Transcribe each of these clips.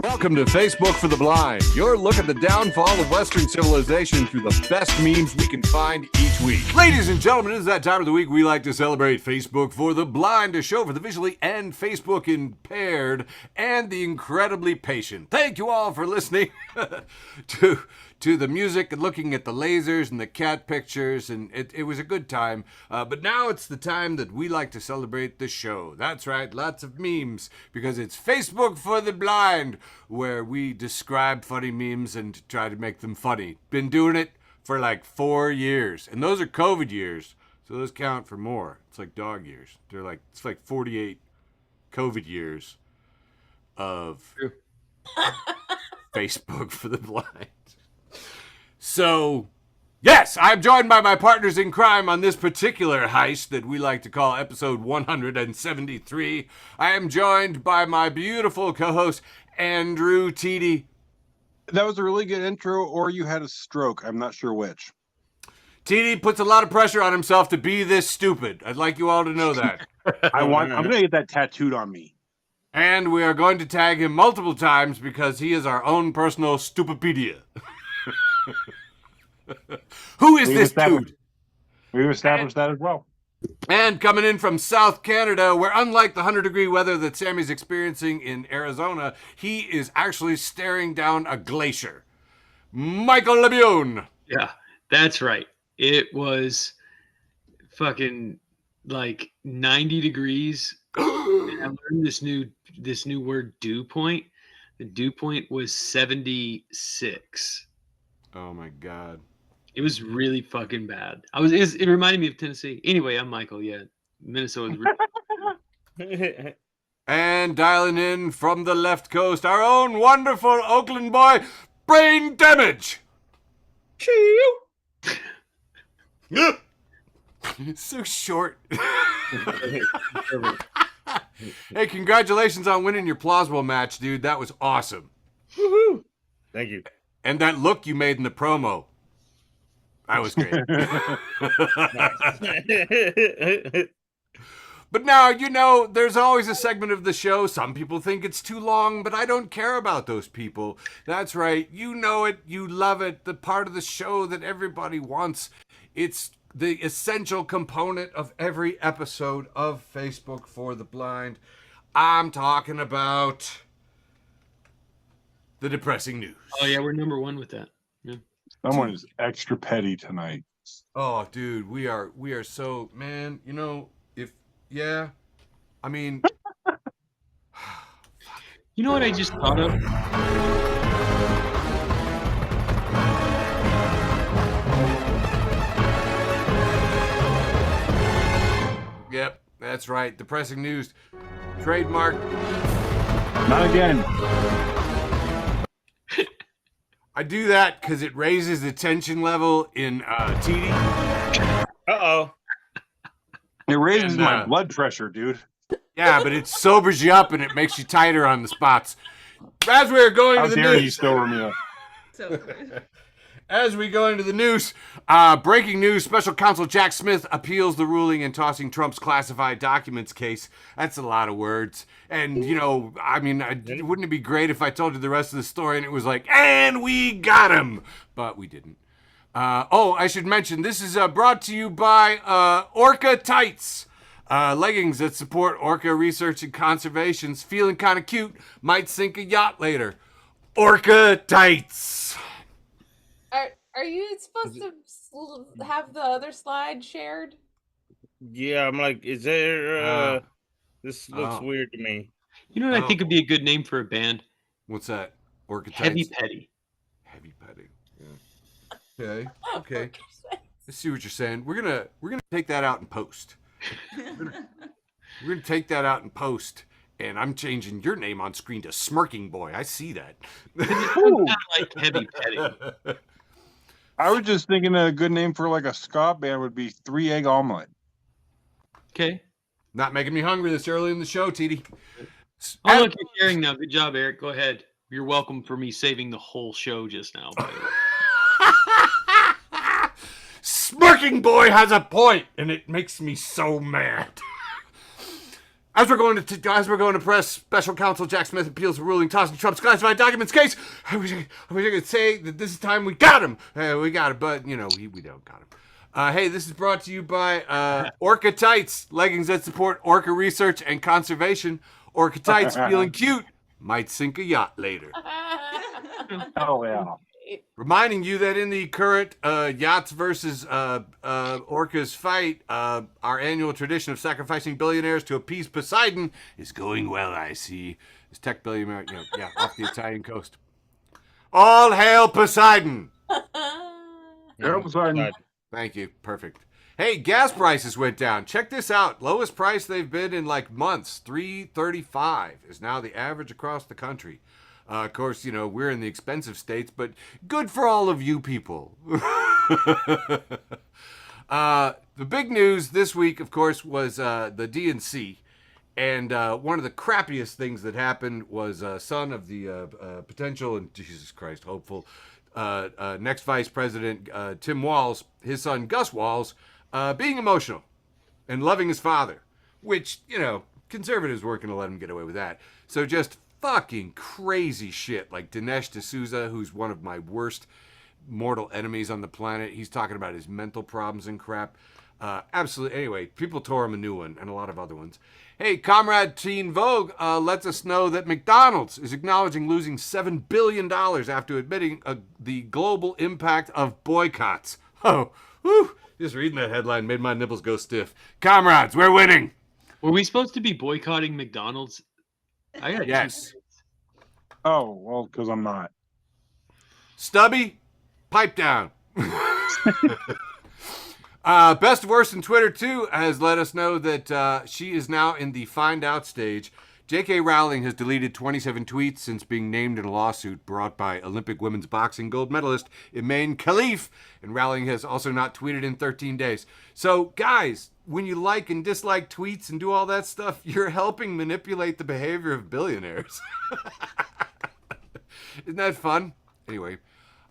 Welcome to Facebook for the Blind, your look at the downfall of Western civilization through the best memes we can find each week. Ladies and gentlemen, it's that time of the week we like to celebrate Facebook for the Blind, a show for the visually and Facebook impaired and the incredibly patient. Thank you all for listening to the music and looking at the lasers and the cat pictures, and it was a good time. But now it's the time that we like to celebrate the show. That's right, lots of memes, because it's Facebook for the Blind, where we describe funny memes and try to make them funny. Been doing it for like 4 years, and those are COVID years, so those count for more. It's like dog years. It's like 48 COVID years of Facebook for the Blind. So, yes, I'm joined by my partners in crime on this particular heist that we like to call episode 173. I am joined by my beautiful co-host, Andrew TD. That was a really good intro, or you had a stroke. I'm not sure which. TD puts a lot of pressure on himself to be this stupid. I'd like you all to know that. I'm going to get that tattooed on me. And we are going to tag him multiple times because he is our own personal stupipedia. Who is this dude? We've established that as well. And coming in from South Canada, where unlike the 100-degree weather that Sammy's experiencing in Arizona, he is actually staring down a glacier. Michael LeBune. Yeah, that's right. It was fucking like 90 degrees. I learned this new word, dew point. The dew point was 76. Oh my God. It was really fucking bad. It reminded me of Tennessee. Anyway, I'm Michael. Yeah, Minnesota's really And dialing in from the left coast, our own wonderful Oakland boy, Brain Damage. It's so short. Hey, congratulations on winning your Plausible match, dude. That was awesome. Woohoo! Thank you. And that look you made in the promo. That was great. But now, there's always a segment of the show. Some people think it's too long, but I don't care about those people. That's right. You know it. You love it. The part of the show that everybody wants. It's the essential component of every episode of Facebook for the Blind. I'm talking about the depressing news. Oh yeah, we're number one with that. Yeah. Someone is extra petty tonight. Oh, dude, we are so, man, I mean. You know what I just thought of? Yep, that's right. Depressing news. Trademark. Not again. I do that because it raises the tension level in TD. Uh-oh. It raises my blood pressure, dude. Yeah, but it sobers you up and it makes you tighter on the spots. As we're going to the news. You sober me up. As we go into the news, breaking news, Special Counsel Jack Smith appeals the ruling in tossing Trump's classified documents case. That's a lot of words. And, wouldn't it be great if I told you the rest of the story and it was like, and we got him? But we didn't. I should mention, this is brought to you by Orca Tights. Leggings that support orca research and conservations. Feeling kind of cute. Might sink a yacht later. Orca Tights. Are you supposed to have the other slide shared? Yeah, I'm like, is there, this looks weird to me. You know what I think would be a good name for a band? What's that? Orca Tights? Heavy Petty. Heavy Petty. Yeah. Okay. Let's see what you're saying. We're gonna take that out in post. We're gonna take that out in post, and I'm changing your name on screen to Smirking Boy. I see that. Like Heavy Petty. I was just thinking a good name for like a ska band would be 3 Egg Omelet. Okay. Not making me hungry this early in the show, TD. Oh, look, you're sharing now. Good job, Eric. Go ahead. You're welcome for me saving the whole show just now, by the way. Smirking Boy has a point, and it makes me so mad. As we're going to press special counsel Jack Smith appeals for ruling tossing Trump's classified documents case, I wish I could say that this time we got him. We got it, but we don't got him. Hey, this is brought to you by Orca Tights, leggings that support orca research and conservation. Orca Tights, feeling cute, might sink a yacht later. Oh yeah. Reminding you that in the current yachts versus orcas fight, our annual tradition of sacrificing billionaires to appease Poseidon is going well, I see. This tech billionaire, off the Italian coast. All hail Poseidon! Poseidon. Thank you. Perfect. Hey, gas prices went down. Check this out. Lowest price they've been in like months. $3.35 is now the average across the country. Of course, we're in the expensive states, but good for all of you people. The big news this week, of course, was the DNC. And one of the crappiest things that happened was son of the potential and, Jesus Christ, hopeful next vice president, Tim Walz, his son, Gus Walz, being emotional and loving his father, which, conservatives weren't going to let him get away with that. So just fucking crazy shit, like Dinesh D'Souza, who's one of my worst mortal enemies on the planet. He's talking about his mental problems and crap. Absolutely. Anyway, people tore him a new one and a lot of other ones. Hey, Comrade Teen Vogue lets us know that McDonald's is acknowledging losing $7 billion after admitting the global impact of boycotts. Oh, whew. Just reading that headline made my nipples go stiff. Comrades, we're winning. Were we supposed to be boycotting McDonald's? Yes. Oh, well, because I'm not. Stubby, pipe down. Best Worst in Twitter, too, has let us know that she is now in the find out stage. J.K. Rowling has deleted 27 tweets since being named in a lawsuit brought by Olympic women's boxing gold medalist Iman Khalif, and Rowling has also not tweeted in 13 days. So, guys, when you like and dislike tweets and do all that stuff, you're helping manipulate the behavior of billionaires. Isn't that fun? Anyway,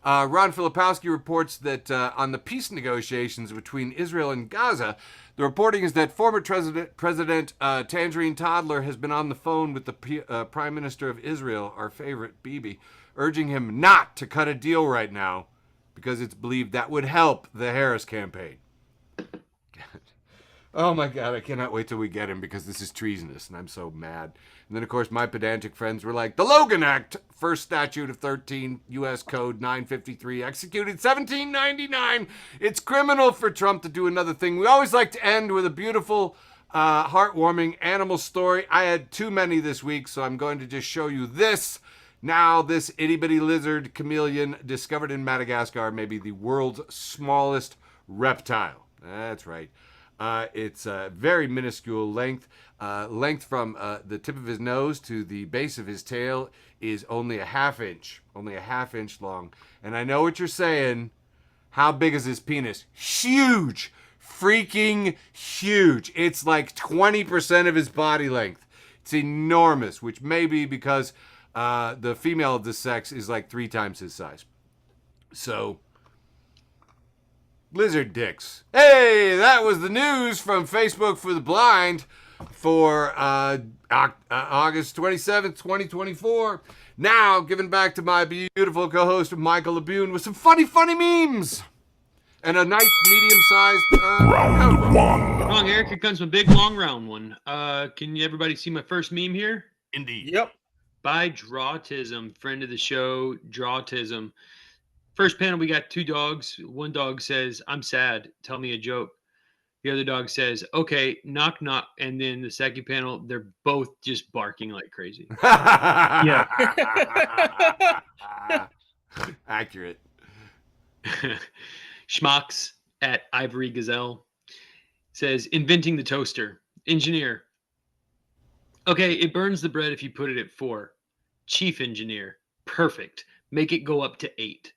Ron Filipowski reports that on the peace negotiations between Israel and Gaza, the reporting is that former President Tangerine Toddler has been on the phone with the Prime Minister of Israel, our favorite, Bibi, urging him not to cut a deal right now because it's believed that would help the Harris campaign. Oh my God, I cannot wait till we get him because this is treasonous and I'm so mad. And then, of course, my pedantic friends were like, the Logan Act, first statute of 13, U.S. Code 953, executed 1799. It's criminal for Trump to do another thing. We always like to end with a beautiful, heartwarming animal story. I had too many this week, so I'm going to just show you this. Now, this itty-bitty lizard chameleon discovered in Madagascar may be the world's smallest reptile. That's right. It's a very minuscule length. Length from the tip of his nose to the base of his tail is only a half inch long. And I know what you're saying. How big is his penis? Huge! Freaking huge. It's like 20% of his body length. It's enormous, which may be because the female of this sex is like 3 times his size. So, lizard dicks. Hey, that was the news from Facebook for the Blind for August 27th, 2024. Now, giving back to my beautiful co-host Michael LeBune with some funny memes and a nice medium-sized round one. Wrong, Eric. Here comes my big long round one. Can everybody see my first meme here? Indeed. Yep. By Drawtism, friend of the show, Drawtism. First panel, we got 2 dogs. One dog says, "I'm sad. Tell me a joke." The other dog says, "Okay, knock, knock." And then the second panel, they're both just barking like crazy. Yeah. Accurate. Schmucks at Ivory Gazelle says, "Inventing the toaster. Engineer. Okay, it burns the bread if you put it at 4. Chief engineer. Perfect. Make it go up to 8.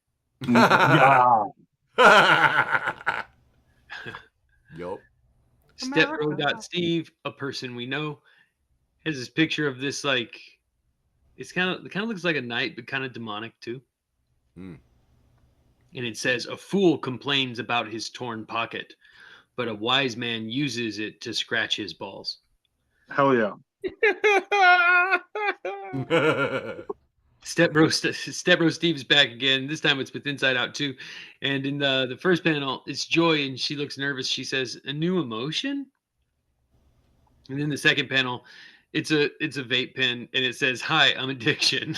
Yeah. Yup. Stepbro.steve, a person we know, has this picture of this, like, it kind of looks like a knight, but kind of demonic too. Hmm. And it says, "A fool complains about his torn pocket, but a wise man uses it to scratch his balls." Hell yeah. Step Bro Steve's back again. This time it's with Inside Out 2. And in the first panel, it's Joy, and she looks nervous. She says, "A new emotion?" And then the second panel, it's a vape pen, and it says, "Hi, I'm addiction."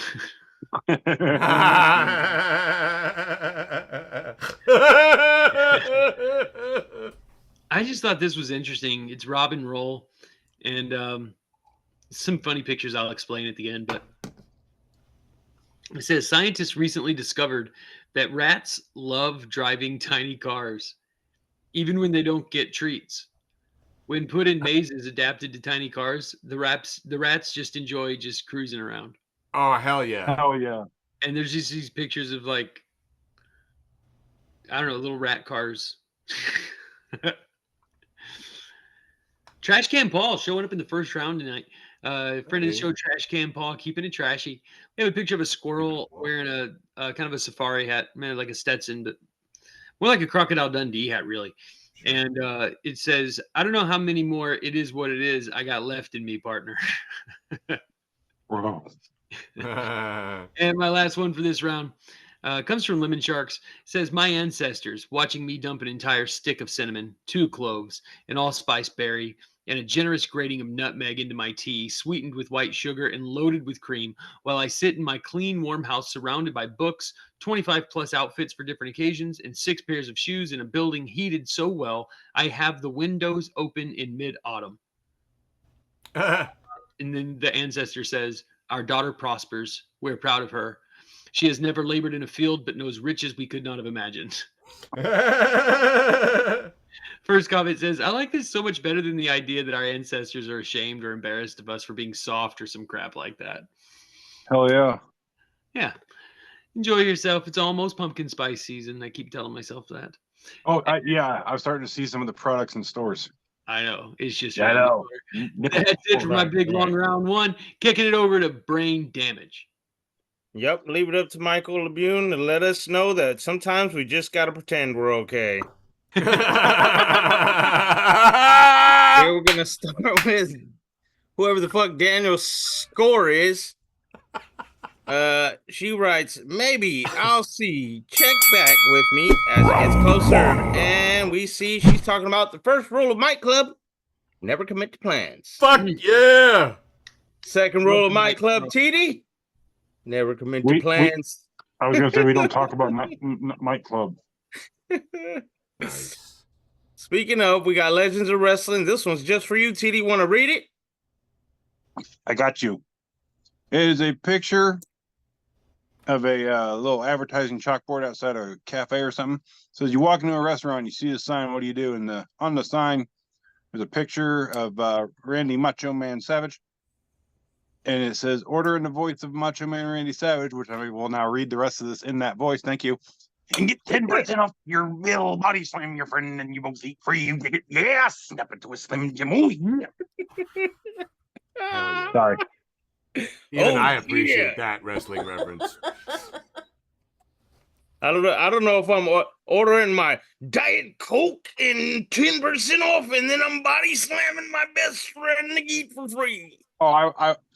I just thought this was interesting. It's Robin Roll, and some funny pictures I'll explain at the end. But it says scientists recently discovered that rats love driving tiny cars, even when they don't get treats. When put in mazes adapted to tiny cars, the rats just enjoy just cruising around. Oh, hell yeah. Hell yeah. And there's just these pictures of, like, I don't know, little rat cars. Trash Can Paul showing up in the first round tonight. Friend of the show, Trash Can Paul, keeping it trashy. We have a picture of a squirrel wearing a kind of a safari hat, man, like a Stetson, but more like a Crocodile Dundee hat, really. And it says, "I don't know how many more it is what it is I got left in me, partner." Bro. And my last one for this round comes from Lemon Sharks. It says, "My ancestors watching me dump an entire stick of cinnamon, 2 cloves, an allspice berry, and a generous grating of nutmeg into my tea, sweetened with white sugar and loaded with cream, while I sit in my clean, warm house surrounded by books, 25 plus outfits for different occasions, and 6 pairs of shoes in a building heated so well I have the windows open in mid-autumn." And then the ancestor says, "Our daughter prospers. We're proud of her. She has never labored in a field, but knows riches we could not have imagined." First comment says, "I like this so much better than the idea that our ancestors are ashamed or embarrassed of us for being soft or some crap like that." Hell yeah. Yeah. Enjoy yourself. It's almost pumpkin spice season. I keep telling myself that. Oh, yeah. I'm starting to see some of the products in stores. I know. It's just I right know. before. That's it for my big long round one. Kicking it over to Brain Damage. Yep, leave it up to Michael Labune and let us know that sometimes we just got to pretend we're okay. Here we're going to start with whoever the fuck Daniel's score is. She writes, "Maybe I'll see. Check back with me as it gets closer." And we see she's talking about the first rule of Mic Club: never commit to plans. Fuck yeah. Second rule of Mic Club, TD: never commit to plans. I was going to say we don't talk about Mic Club. Nice. Speaking of, we got Legends of Wrestling. This one's just for you, TD. Want to read it? I got you. It is a picture of a little advertising chalkboard outside a cafe or something. So as you walk into a restaurant, you see a sign. What do you do? And on the sign, there's a picture of Randy Macho Man Savage. And it says, "Order in the voice of Macho Man Randy Savage," which I will now read the rest of this in that voice. Thank you. "And get 10% off your bill. Body slam your friend and you both eat free. You get it. Yeah, snap into a Slim Jim. Oh, yeah." Sorry. Even Oh, I appreciate yeah. that wrestling reference. I don't know if I'm ordering my Diet Coke and 10% off, and then I'm body slamming my best friend to eat for free. Oh,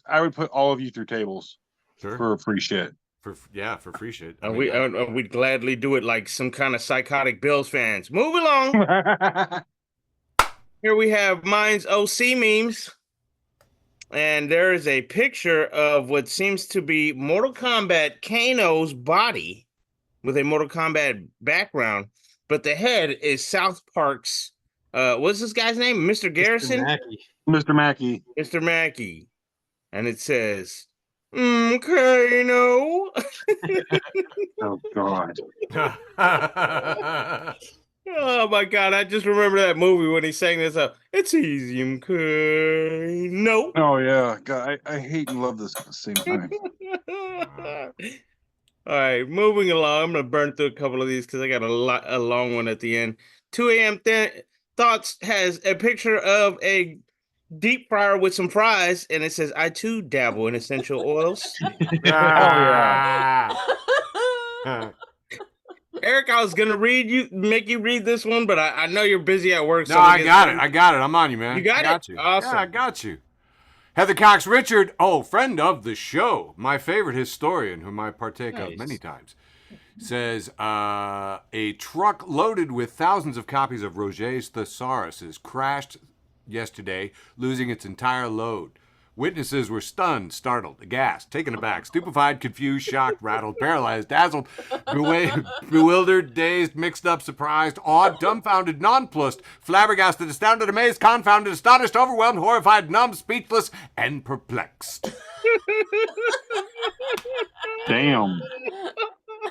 I would put all of you through tables Sure. for free shit. For free shit. And we'd gladly do it like some kind of psychotic Bills fans. Move along. Here we have Mine's OC memes. And there is a picture of what seems to be Mortal Kombat Kano's body with a Mortal Kombat background. But the head is South Park's, what's this guy's name? Mr. Garrison? Mr. Mackey. Mr. Mackey. And it says, Kano. Oh, God. Oh my God! I just remember that movie when he sang this up. It's easy, no. Oh yeah, God, I hate and love this at the same time. All right, moving along. I'm gonna burn through a couple of these because I got a long one at the end. 2 a.m. Thoughts has a picture of a deep fryer with some fries, and it says, "I too dabble in essential oils." Eric, I was gonna make you read this one, but I know you're busy at work. No, I got it. I'm on you, man. You got it? You. Awesome. Yeah, I got you. Heather Cox Richard, friend of the show, my favorite historian, whom I partake of many times, says a truck loaded with thousands of copies of Roget's Thesaurus crashed yesterday, losing its entire load. Witnesses were stunned, startled, aghast, taken aback, stupefied, confused, shocked, rattled, paralyzed, dazzled, bewildered, dazed, mixed up, surprised, awed, dumbfounded, nonplussed, flabbergasted, astounded, amazed, confounded, astonished, overwhelmed, horrified, numb, speechless, and perplexed. Damn.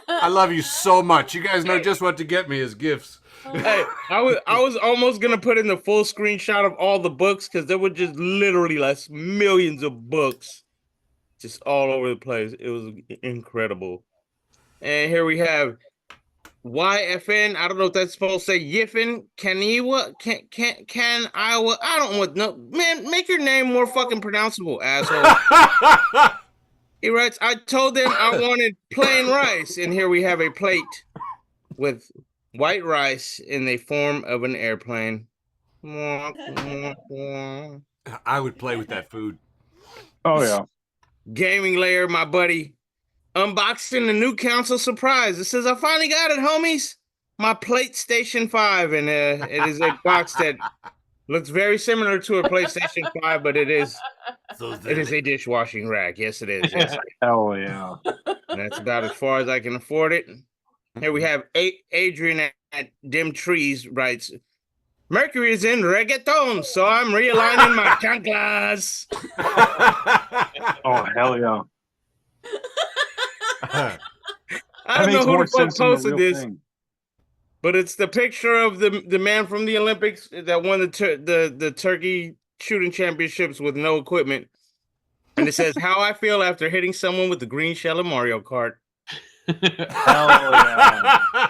I love you so much. You guys know just what to get me as gifts. Hey, I was almost gonna put in the full screenshot of all the books because there were just literally like millions of books, just all over the place. It was incredible. And here we have YFN. I don't know if that's supposed to say Yiffin, Kaniwa, can Iowa. I don't want no man. Make your name more fucking pronounceable, asshole. He writes, I told them I wanted plain rice, and here we have a plate with white rice in the form of an airplane. I would play with that food. Oh, yeah. Gaming Layer, my buddy, unboxing the new console surprise. It says, I finally got it, homies. My PlayStation 5, and it is a box that looks very similar to a PlayStation 5, but it is a dishwashing rack. Yes, it is. Yes, Hell yeah. and that's about as far as I can afford it. Here we have Adrian at Dim Trees writes, Mercury is in reggaeton, so I'm realigning my chanclas. Oh, hell yeah. I don't know who the fuck posted this, thing. but it's the picture of the man from the Olympics that won the turkey shooting championships with no equipment. And it says, how I feel after hitting someone with the green shell of Mario Kart. Hell yeah.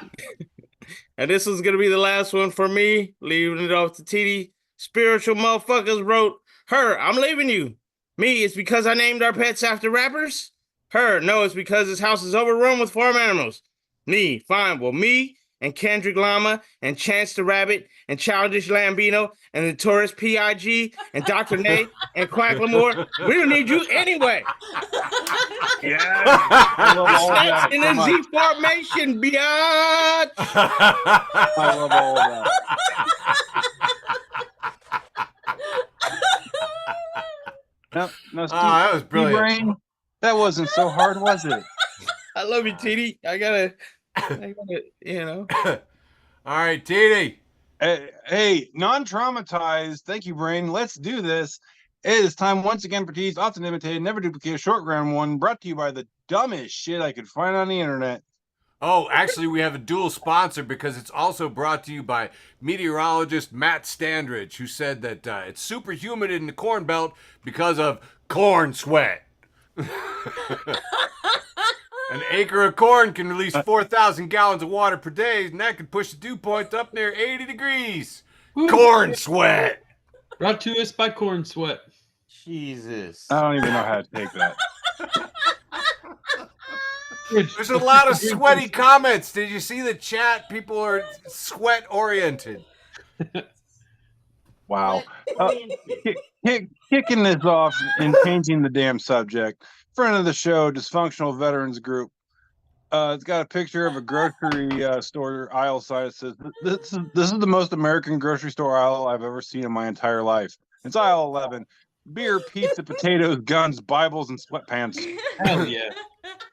And this was going to be the last one for me, leaving it off to TD. Spiritual motherfuckers wrote, her, I'm leaving you. Me, it's because I named our pets after rappers. Her, no, it's because this house is overrun with farm animals. Me, fine, well, me and Kendrick Llama and Chance the Rabbit and Childish Lambino and the Tourist P.I.G. and Dr. Nate and Quack Lamore, we don't need you anyway. Yeah. I love all that In so a much. Z formation, biatch. I love all that. No, Steve, that was brilliant. Brain, that wasn't so hard, was it? I love you, TD. I gotta, you know. All right, TD. Hey, non-traumatized. Thank you, Brain. Let's do this. It is time once again for TD's often imitated, never duplicated short round one, brought to you by the dumbest shit I could find on the internet. Oh, actually, we have a dual sponsor because it's also brought to you by meteorologist Matt Standridge, who said that it's super humid in the Corn Belt because of corn sweat. An acre of corn can release 4,000 gallons of water per day, and that could push the dew point up near 80 degrees. Woo. Corn sweat. Brought to us by Corn Sweat. Jesus. I don't even know how to take that. There's a lot of sweaty comments. Did you see the chat? People are sweat oriented. Wow. Kicking this off and changing the damn subject. Friend of the show, Dysfunctional Veterans Group. It's got a picture of a grocery store aisle sign. It says, this is the most American grocery store aisle I've ever seen in my entire life. It's aisle 11. Beer, pizza, potatoes, guns, Bibles, and sweatpants. Hell yeah.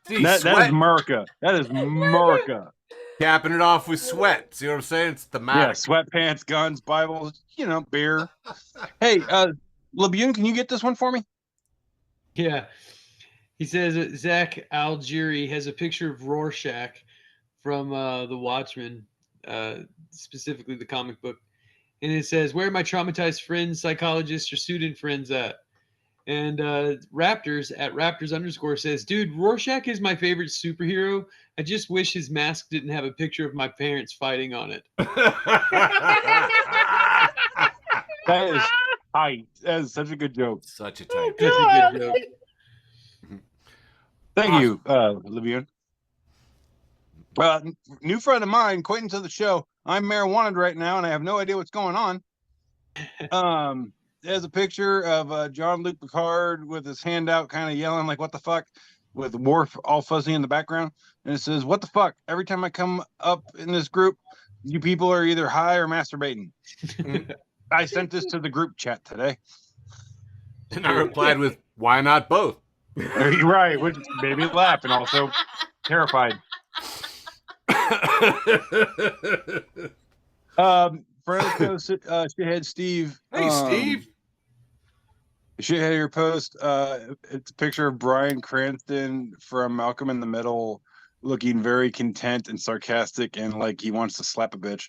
That is America. That is America. Capping it off with sweat. See what I'm saying? It's thematic. Yeah, sweatpants, guns, Bibles, beer. Hey, Labune, can you get this one for me? Yeah. He says Zach Algieri has a picture of Rorschach from The Watchmen, specifically the comic book. And it says, where are my traumatized friends, psychologists, or student friends at? And Raptors at Raptors_ says, dude, Rorschach is my favorite superhero. I just wish his mask didn't have a picture of my parents fighting on it. That is tight. That is such a good joke. Such a tight. That's a good joke. Thank you, Labune. New friend of mine, acquaintance of the show. I'm marijuanaed right now, and I have no idea what's going on. it has a picture of Jean-Luc Picard with his hand out, kind of yelling like, "What the fuck?" with Worf all fuzzy in the background, and it says, "What the fuck?" Every time I come up in this group, you people are either high or masturbating. I sent this to the group chat today. And I replied with, "Why not both?" You're right, which made me laugh and also terrified. Friend of the post, shithead Steve. Hey, Steve. Shithead your post. It's a picture of Bryan Cranston from Malcolm in the Middle, looking very content and sarcastic and like he wants to slap a bitch.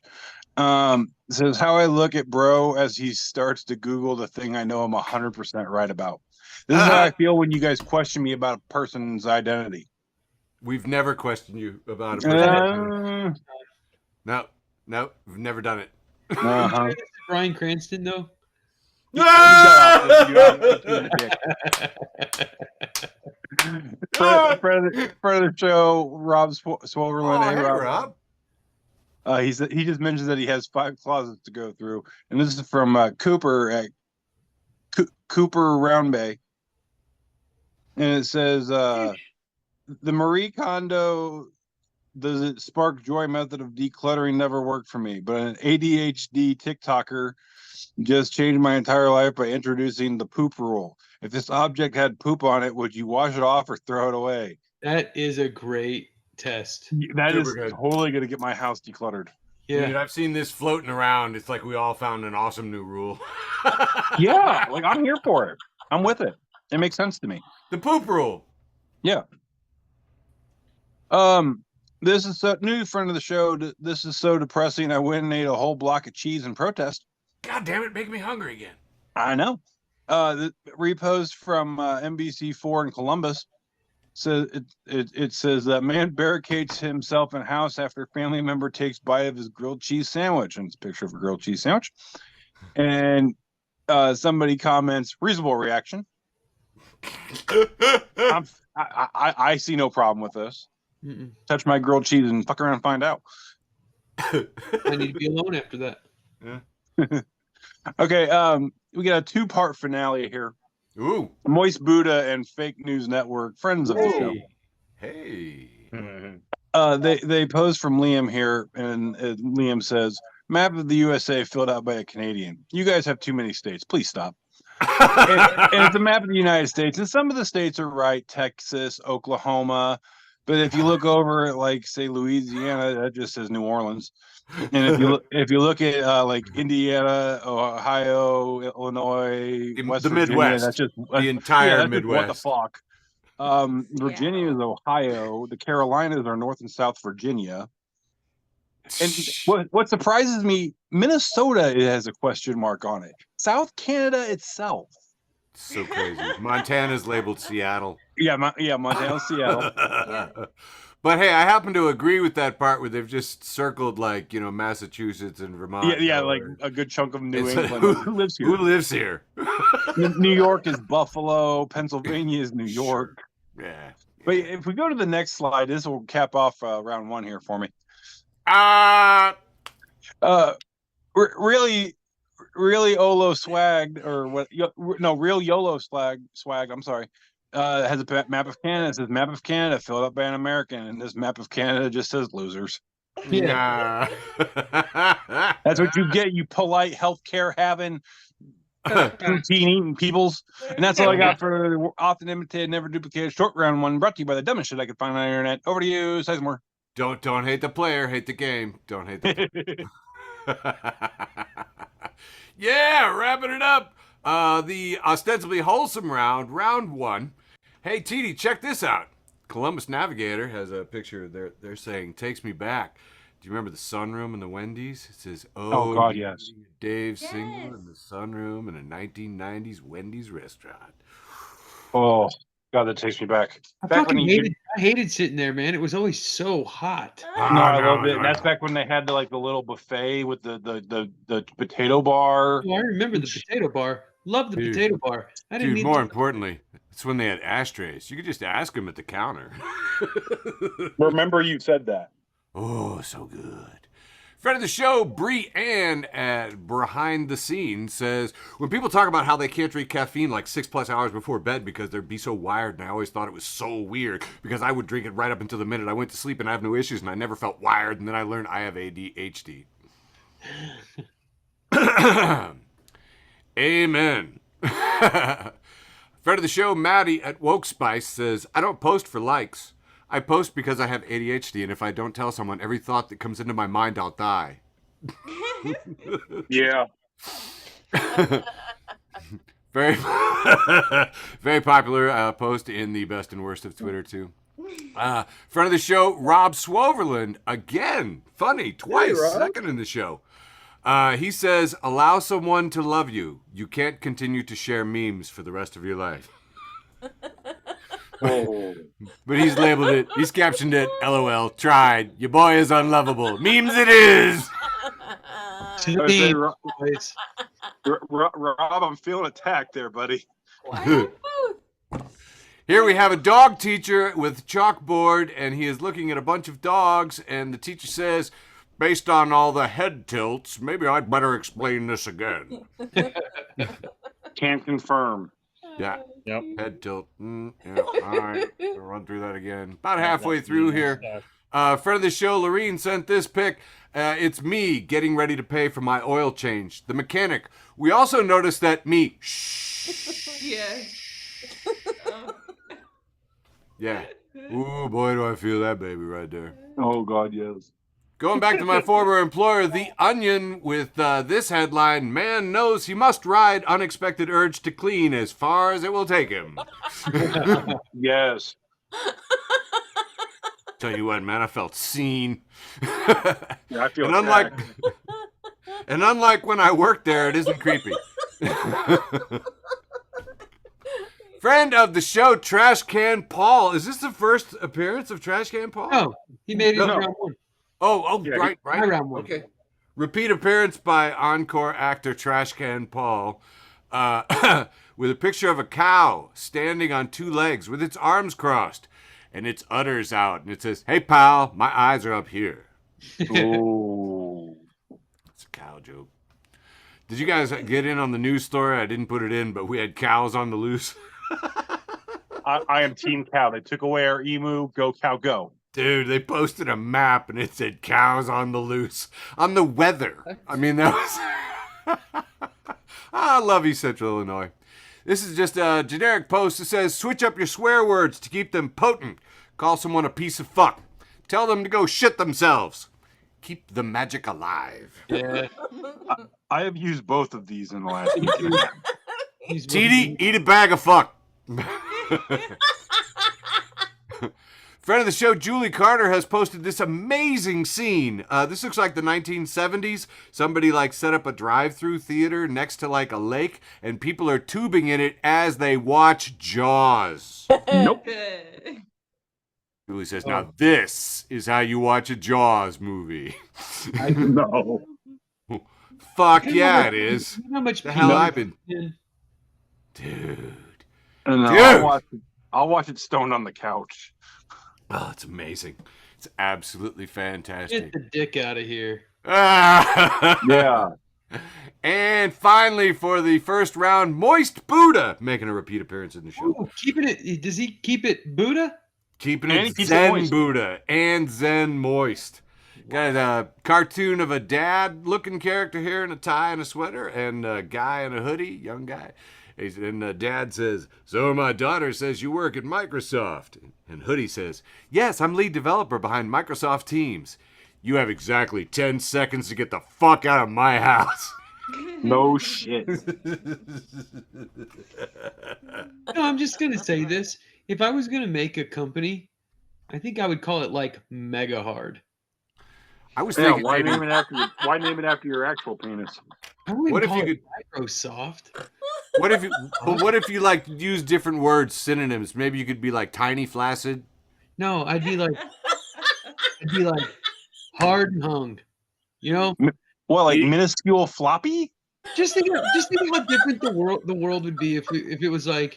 Says how I look at bro as he starts to Google the thing I know I'm 100% right about. This is how I feel when you guys question me about a person's identity. We've never questioned you about a person. No, we've never done it. Uh-huh. Bryan Cranston, though. Friend of the show, Rob Swoverland. Hey, Rob. He just mentions that he has 5 closets to go through, and this is from Cooper at Cooper Round Bay, and it says the Marie Kondo does it spark joy method of decluttering never worked for me, but an ADHD TikToker just changed my entire life by introducing the poop rule. If this object had poop on it, would you wash it off or throw it away? That is a great test. That is totally going to get my house decluttered. Yeah. Dude, I've seen this floating around. It's like we all found an awesome new rule. Yeah, like I'm here for it. I'm with it. It makes sense to me. The poop rule. Yeah. This is a new friend of the show. This is so depressing. I went and ate a whole block of cheese in protest. God damn it, make me hungry again. I know. The repost from NBC4 in Columbus says it says that man barricades himself in house after family member takes bite of his grilled cheese sandwich, and it's a picture of a grilled cheese sandwich. And somebody comments, reasonable reaction. I see no problem with this. Mm-mm. Touch my grilled cheese and fuck around and find out. I need to be alone after that. Yeah. Okay, we got a 2-part finale here. Ooh. Moist Buddha and Fake News Network, friends of the show. Hey. They pose from Liam here, and Liam says, "Map of the USA filled out by a Canadian. You guys have too many states. Please stop." and it's a map of the United States, and some of the states are right: Texas, Oklahoma. But if you look over at, like, say, Louisiana, that just says New Orleans. And if you look at like Indiana, Ohio, Illinois, West the Virginia, Midwest, that's just the entire that's Midwest. Just what the fuck? Virginia is Ohio. The Carolinas are North and South Virginia. And what surprises me, Minnesota has a question mark on it. South Canada itself. So crazy. Montana's labeled Seattle. Yeah, Montana's Seattle. But hey, I happen to agree with that part where they've just circled, like, Massachusetts and Vermont. Yeah, like a good chunk of New England. Who lives here? Who lives here? New York is Buffalo. Pennsylvania is New York. Sure. Yeah. But if we go to the next slide, this will cap off round 1 here for me. Really Olo swagged, or what? No, real YOLO swag. I'm sorry. Has a map of Canada. It says map of Canada filled out by an American, and this map of Canada just says losers. Yeah. That's what you get, you polite healthcare having, protein eating peoples. And that's all I got for the often imitated, never duplicated short round 1, brought to you by the dumbest shit I could find on the internet. Over to you, Sizemore. Don't hate the player, hate the game. Don't hate the player. Yeah, wrapping it up. The ostensibly wholesome round 1. Hey, TD, check this out. Columbus Navigator has a picture. They're saying, takes me back. Do you remember the sunroom in the Wendy's? It says, oh God, yes. Dave Single in the sunroom in a 1990s Wendy's restaurant. Oh, God, that takes me back. I hated sitting there, man. It was always so hot. I love it. That's back when they had the little buffet with the potato bar. Oh, I remember the potato bar. Love the potato bar. I didn't need more importantly, it's when they had ashtrays. You could just ask them at the counter. Remember you said that. Oh, so good. Friend of the show, Bree Ann at Behind the Scenes says, when people talk about how they can't drink caffeine like 6+ hours before bed because they'd be so wired, and I always thought it was so weird because I would drink it right up until the minute I went to sleep and I have no issues and I never felt wired, and then I learned I have ADHD. Amen. Friend of the show, Maddie at Woke Spice says, I don't post for likes. I post because I have ADHD, and if I don't tell someone every thought that comes into my mind, I'll die. Yeah. Very, very popular post in the best and worst of Twitter, too. Friend of the show, Rob Swoverland, again, funny, twice, second in the show. He says, allow someone to love you. You can't continue to share memes for the rest of your life. Oh. But he's labeled it, he's captioned it, LOL, tried. Your boy is unlovable. Memes it is! Rob, I'm feeling attacked there, buddy. Here we have a dog teacher with chalkboard, and he is looking at a bunch of dogs, and the teacher says, based on all the head tilts, maybe I'd better explain this again. Can't confirm. Yeah. Yep. Head tilt. Yeah. All right. We'll run through that again. About halfway through here. Friend of the show, Lorene, sent this pic. It's me getting ready to pay for my oil change. The mechanic. We also noticed that me. Yeah. Yeah. Ooh, boy, do I feel that baby right there. Oh, God, yes. Going back to my former employer, The Onion, with this headline, man knows he must ride unexpected urge to clean as far as it will take him. Yes. Tell you what, man, I felt seen. Yeah, I feel and attacked. unlike when I worked there, it isn't creepy. Friend of the show, Trash Can Paul. Is this the first appearance of Trash Can Paul? No, he made it in No. round one. Oh, Yeah, right. Round one. Okay. Repeat appearance by encore actor Trash Can Paul, with a picture of a cow standing on two legs with its arms crossed and its udders out, and it says, "Hey pal, my eyes are up here." Oh. It's a cow joke. Did you guys get in on the news story? I didn't put it in, but we had cows on the loose. I am Team Cow. They took away our emu. Go, cow, go. Dude, they posted a map and it said cows on the loose on the weather. I mean, that was... I love you, Central Illinois. This is just a generic post that says, switch up your swear words to keep them potent. Call someone a piece of fuck. Tell them to go shit themselves. Keep the magic alive. Yeah. I have used both of these in the last week. TD, eat a bag of fuck. Friend of the show, Julie Carter, has posted this amazing scene. This looks like the 1970s. Somebody like set up a drive-through theater next to like a lake, and people are tubing in it as they watch Jaws. Nope. Julie says, now this is how you watch a Jaws movie. No. Fuck yeah, it is. You know how much The hell peanut- I've been... Dude. And Dude. I'll watch it stoned on the couch. Oh, it's amazing. It's absolutely fantastic. Get the dick out of here. Yeah. And finally, for the first round, Moist Buddha making a repeat appearance in the show. Ooh, keeping it. Does he keep it Buddha? Keeping And he it keeps it Zen moist. Buddha and Zen Moist. Got a cartoon of a dad-looking character here in a tie and a sweater, and a guy in a hoodie, young guy. And dad says, so my daughter says you work at Microsoft. And Hoodie says, yes, I'm lead developer behind Microsoft Teams. You have exactly 10 seconds to get the fuck out of my house. No shit. No, I'm just gonna say this. If I was gonna make a company, I think I would call it like Mega Hard. I was Yeah, thinking, why maybe- name it after your actual penis? I wouldn't What if call you it Microsoft. what if you like use different words, synonyms? Maybe you could be like tiny flaccid. No, I'd be like hard and hung. You know, What, like minuscule floppy? just think of how different the world would be if it was can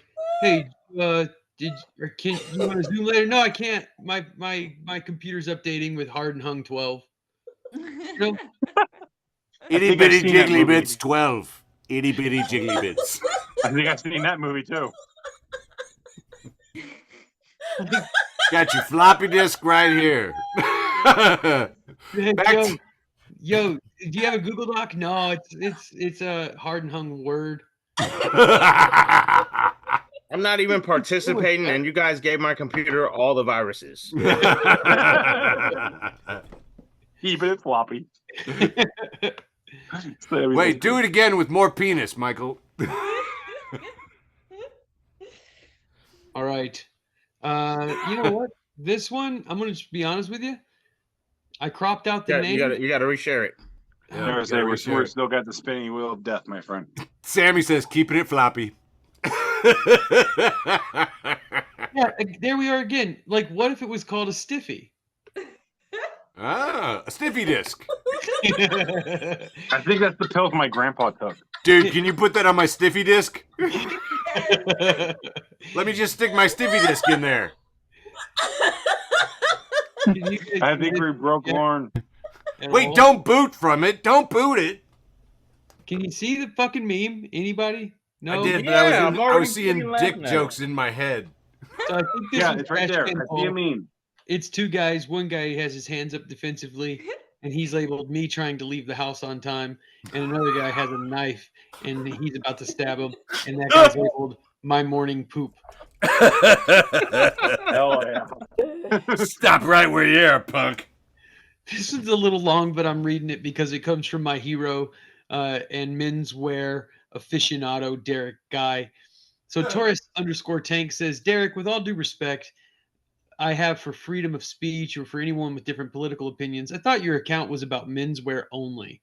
you want to zoom later? No, I can't. My computer's updating with hard and hung 12. know, Itty think I've bitty seen that jiggly movie. bits 12. Itty bitty jiggly bits. I think I've seen that movie too. Got your floppy disk right here. Back to- yo, do you have a Google Doc? No, it's a hard and hung Word. I'm not even participating, and you guys gave my computer all the viruses. Keeping it floppy. Wait, do it again with more penis, Michael. All right. You know what? This one, I'm gonna just be honest with you. I cropped out the Yeah, name. you gotta reshare it. Never say we're still got the spinning wheel of death, my friend. Sammy says, keeping it floppy. Yeah, there we are again. Like, what if it was called a stiffy? A stiffy disc. I think that's the pills my grandpa took. Dude, can you put that on my stiffy disc? Let me just stick my stiffy disc in there. I think we broke Lauren. Wait, don't boot from it. Don't boot it. Can you see the fucking meme? Anybody? No. I did, but Yeah, I was seeing dick jokes in my head. So I think this Yeah, is it's right there. I see a meme. It's two guys. One guy has his hands up defensively, and he's labeled me trying to leave the house on time. And another guy has a knife, and he's about to stab him. And that guy's labeled my morning poop. Hell yeah. Stop right where you are, punk. This is a little long, but I'm reading it because it comes from my hero and menswear aficionado, Derek Guy. So Taurus_tank says, Derek, with all due respect, I have for freedom of speech or for anyone with different political opinions, I thought your account was about menswear only.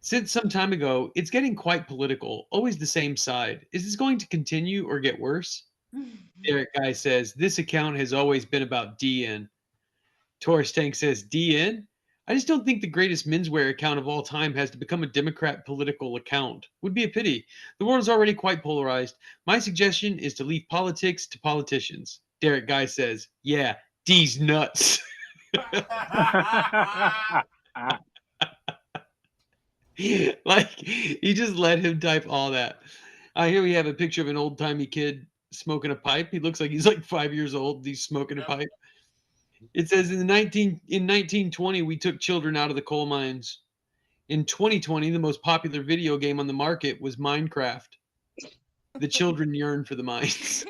Since some time ago, it's getting quite political, always the same side. Is this going to continue or get worse? Derek Guy says, this account has always been about DN. Taurus Tank says, DN? I just don't think the greatest menswear account of all time has to become a Democrat political account. Would be a pity. The world is already quite polarized. My suggestion is to leave politics to politicians. Derek Guy says, yeah, D's nuts. Like, he just let him type all that. Here we have a picture of an old-timey kid smoking a pipe. He looks like he's like 5 years old. He's smoking a pipe. It says in 1920, we took children out of the coal mines. In 2020, the most popular video game on the market was Minecraft. The children yearn for the mines.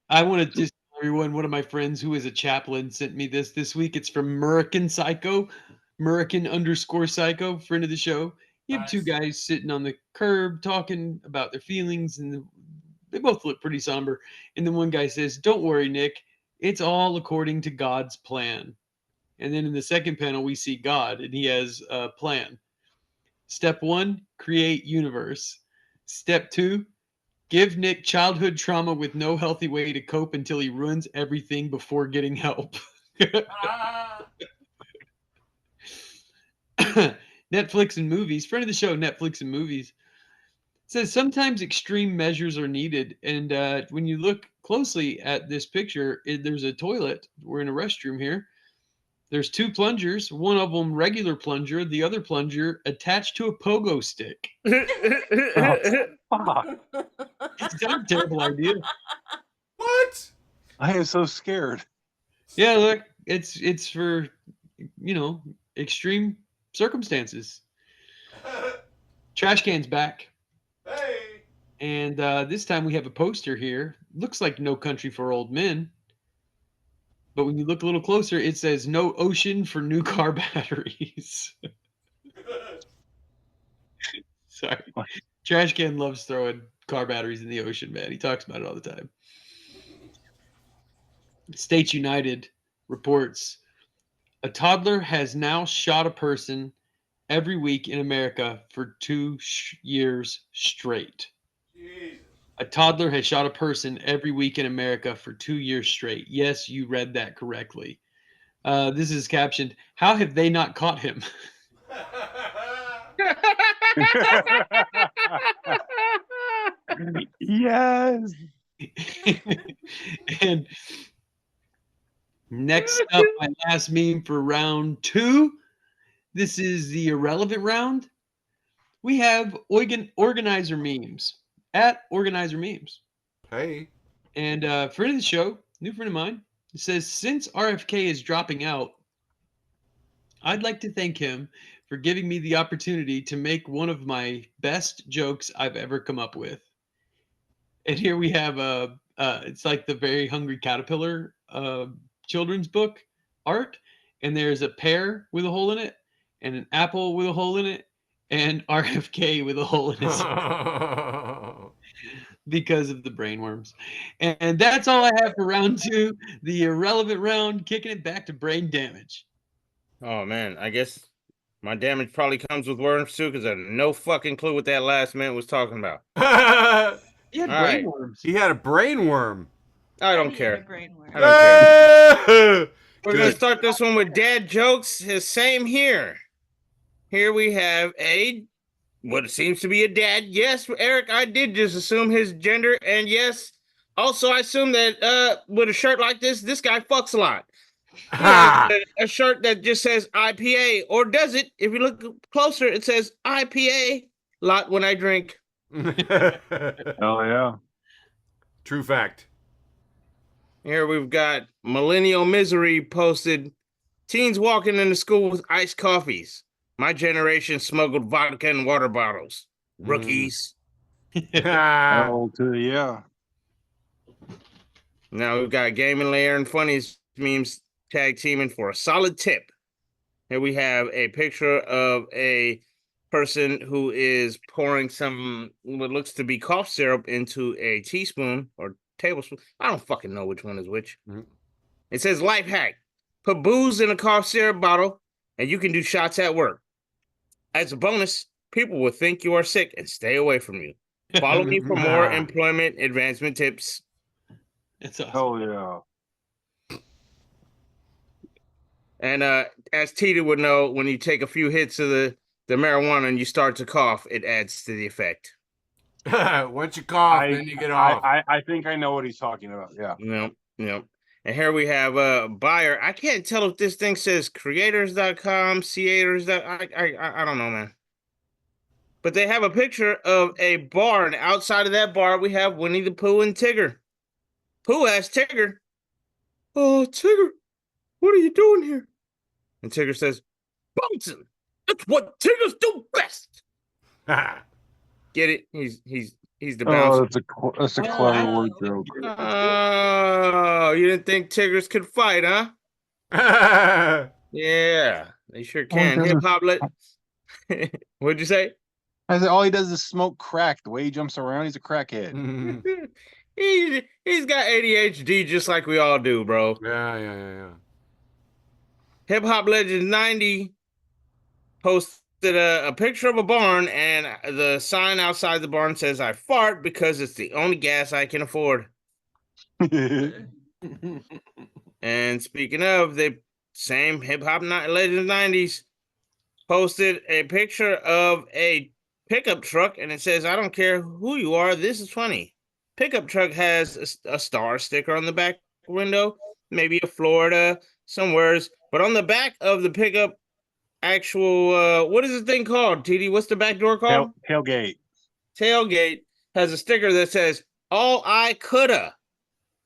I want to just tell everyone, one of my friends who is a chaplain sent me this week. It's from American Psycho, American_Psycho, friend of the show. You have two guys sitting on the curb talking about their feelings, and they both look pretty somber. And then one guy says, don't worry, Nick, it's all according to God's plan. And then in the second panel, we see God, and he has a plan. Step 1, create universe. Step 2, give Nick childhood trauma with no healthy way to cope until he ruins everything before getting help. Netflix and movies, friend of the show, Netflix and movies, says sometimes extreme measures are needed. And when you look closely at this picture, there's a toilet. We're in a restroom here. There's two plungers, one of them regular plunger, the other plunger attached to a pogo stick. Fuck. It's not a terrible idea. What? I am so scared. Yeah, look, it's for, extreme circumstances. Trash can's back. Hey. And this time we have a poster here. Looks like No Country for Old Men. But when you look a little closer, it says no ocean for new car batteries. Sorry. Trash can loves throwing car batteries in the ocean, man. He talks about it all the time. States United reports a toddler has now shot a person every week in America for 2 years straight. Jesus. A toddler has shot a person every week in America for 2 years straight. Yes, you read that correctly. This is captioned, how have they not caught him? Yes. And next up, my last meme for round 2. This is the irrelevant round. We have organizer memes at organizer memes. Hey. And friend of the show, new friend of mine, it says, since RFK is dropping out, I'd like to thank him for giving me the opportunity to make one of my best jokes I've ever come up with. And here we have it's like the Very Hungry Caterpillar children's book art, and there's a pear with a hole in it, and an apple with a hole in it, and RFK with a hole in his because of the brainworms. And that's all I have for round 2, the irrelevant round, kicking it back to brain damage. Oh man, I guess my damage probably comes with worms too, because I have no fucking clue what that last man was talking about. He had All right. brainworms. He had a brain worm. I don't He had a care. brainworm. I don't care. We're gonna Good. start this one with dad jokes. The same here. Here we have what seems to be a dad. Yes, Eric, I did just assume his gender, and yes, also I assume that with a shirt like this guy fucks a lot. He has a shirt that just says IPA, or does it? If you look closer, it says IPA. Lot when I drink. Oh yeah. True fact. Here we've got Millennial Misery posted, teens walking into school with iced coffees. My generation smuggled vodka in water bottles. Rookies. Oh, yeah. Now we've got Gaming Layer and Funniest Memes tag teaming for a solid tip. Here we have a picture of a person who is pouring some what looks to be cough syrup into a teaspoon or tablespoon. I don't fucking know which one is which. It says life hack. Put booze in a cough syrup bottle and you can do shots at work. As a bonus, people will think you are sick and stay away from you. Follow me for more employment advancement tips. That's awesome. Oh yeah. And as Tita would know, when you take a few hits of the marijuana and you start to cough, it adds to the effect. Once you cough, then you get off. I think I know what he's talking about. Yeah. Yep. And here we have a buyer. I can't tell if this thing says creators.com, creators. I don't know, man. But they have a picture of a bar, and outside of that bar, we have Winnie the Pooh and Tigger. Pooh asks Tigger, "Oh, Tigger, what are you doing here?" And Tigger says, "Bouncing. That's what Tiggers do best." Get it? He's the bouncer. Oh, that's a clever word joke. Oh, you didn't think Tiggers could fight, huh? Yeah, they sure can. Hip hop What'd you say? I said all he does is smoke crack. The way he jumps around, he's a crackhead. He's got ADHD just like we all do, bro. Yeah. Hip Hop Legend 90 posted a picture of a barn, and the sign outside the barn says, "I fart because it's the only gas I can afford." And speaking of, the same Hip Hop Legend 90s posted a picture of a pickup truck, and it says, "I don't care who you are, this is funny." Pickup truck has a star sticker on the back window, maybe a Florida, some words, but on the back of the pickup, actual what is the thing called, TD? What's the back door called? Tailgate. Tailgate has a sticker that says, "All I coulda,"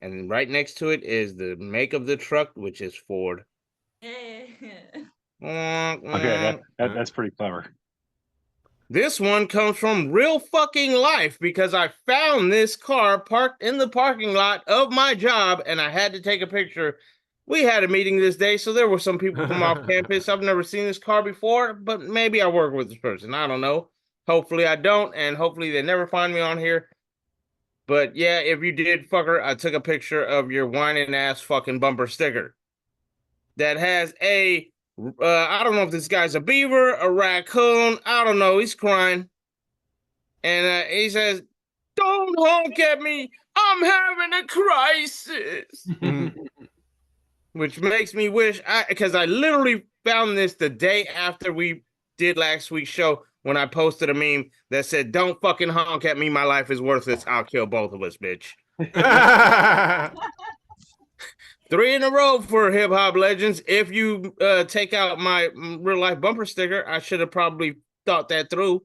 and right next to it is the make of the truck, which is Ford. Okay, that's pretty clever. This one comes from real fucking life because I found this car parked in the parking lot of my job and I had to take a picture. We had a meeting this day, so there were some people from off campus. I've never seen this car before, but maybe I work with this person. I don't know. Hopefully I don't, and hopefully they never find me on here. But yeah, if you did, fucker, I took a picture of your whining ass fucking bumper sticker that has a I don't know if this guy's a beaver, a raccoon. I don't know. He's crying. And he says, "Don't honk at me. I'm having a crisis." Which makes me wish, because I literally found this the day after we did last week's show when I posted a meme that said, "Don't fucking honk at me. My life is worthless. I'll kill both of us, bitch." 3 in a row for Hip Hop Legends. If you take out my real life bumper sticker, I should have probably thought that through.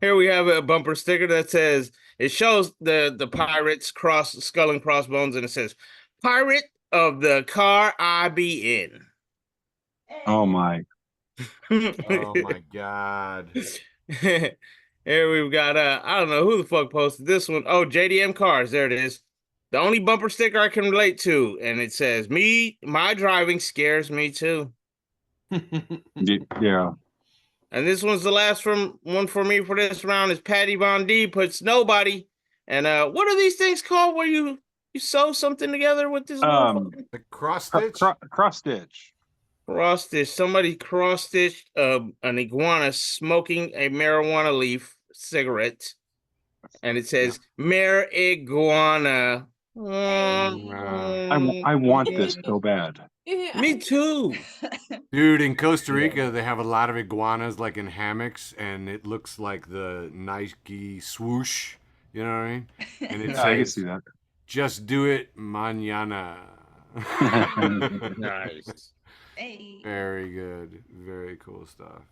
Here we have a bumper sticker that says, it shows the pirates skull and crossbones, and it says, "Pirate of the car I be in." Oh my. Oh my God. Here we've got I don't know who the fuck posted this one. Oh, JDM Cars. There it is. The only bumper sticker I can relate to, and it says, my driving scares me too. Yeah. And this one's the last one for me for this round is Patty Von D puts nobody. And what are these things called where you sew something together with this little The cross stitch? Cross stitch. cross stitch? Somebody cross stitched an iguana smoking a marijuana leaf cigarette. And it says marijuana. I want this so bad. Yeah. Me too. Dude, in Costa Rica, they have a lot of iguanas like in hammocks, and it looks like the Nike swoosh. You know what I mean? And it I can says, see that. "Just do it mañana." Nice. Hey. Very good. Very cool stuff.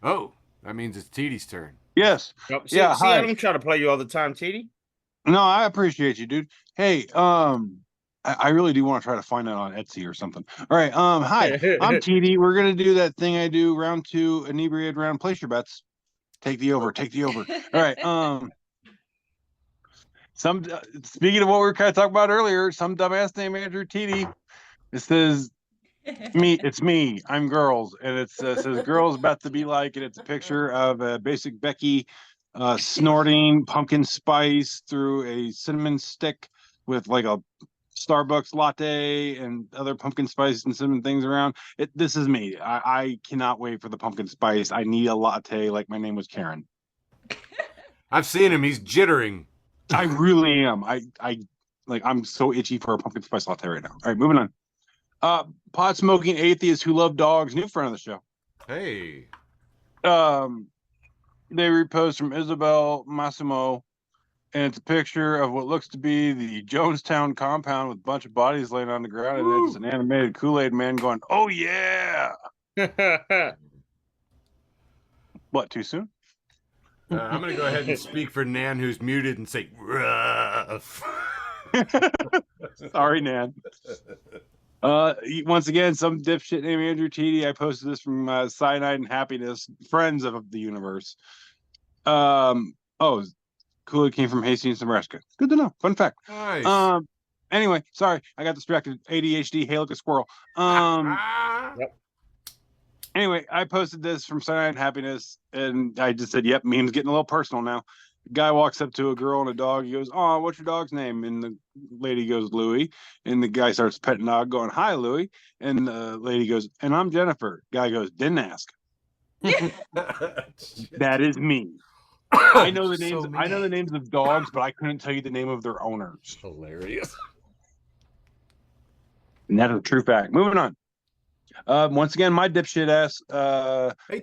Oh, that means it's TD's turn. Yes. Yep. Yeah, See, hi. I don't try to play you all the time, TD. No, I appreciate you, dude. Hey, I really do want to try to find that on Etsy or something. All right. Hi, I'm TD. We're gonna do that thing I do, round 2, inebriated round. Place your bets. Take the over. All right. Speaking of what we were kind of talking about earlier, some dumbass named Andrew TD. It says it's me. I'm girls, and it says girls about to be like, and it's a picture of a basic Becky snorting pumpkin spice through a cinnamon stick with like a Starbucks latte and other pumpkin spice and cinnamon things around. This is me. I cannot wait for the pumpkin spice. I need a latte like my name was Karen. I've seen him. He's jittering. I really am. I'm so itchy for a pumpkin spice latte right now. All right, moving on. Pot smoking atheists who love dogs, new friend of the show. Hey. They repost from Isabel Massimo, and it's a picture of what looks to be the Jonestown compound with a bunch of bodies laying on the ground, and it's an animated Kool-Aid man going, "Oh yeah!" What? Too soon? I'm going to go ahead and speak for Nan, who's muted, and say, rough. Sorry, Nan. Once again, some dipshit named Andrew TD. I posted this from Cyanide and Happiness, friends of the universe. Kool-Aid came from Hastings, Nebraska. Good to know. Fun fact. Nice. Anyway, sorry, I got distracted. ADHD, hey, look a squirrel. Yep. Anyway, I posted this from Cyanide and Happiness, and I just said, "Yep, meme's getting a little personal now." The guy walks up to a girl and a dog. He goes, "Oh, what's your dog's name?" And the lady goes, "Louie." And the guy starts petting the dog, going, "Hi, Louie." And the lady goes, "And I'm Jennifer." Guy goes, "Didn't ask." That is me. I know the names. I know the names of dogs, but I couldn't tell you the name of their owners. Hilarious. And that is a true fact. Moving on. Once again, my dipshit ass Hey,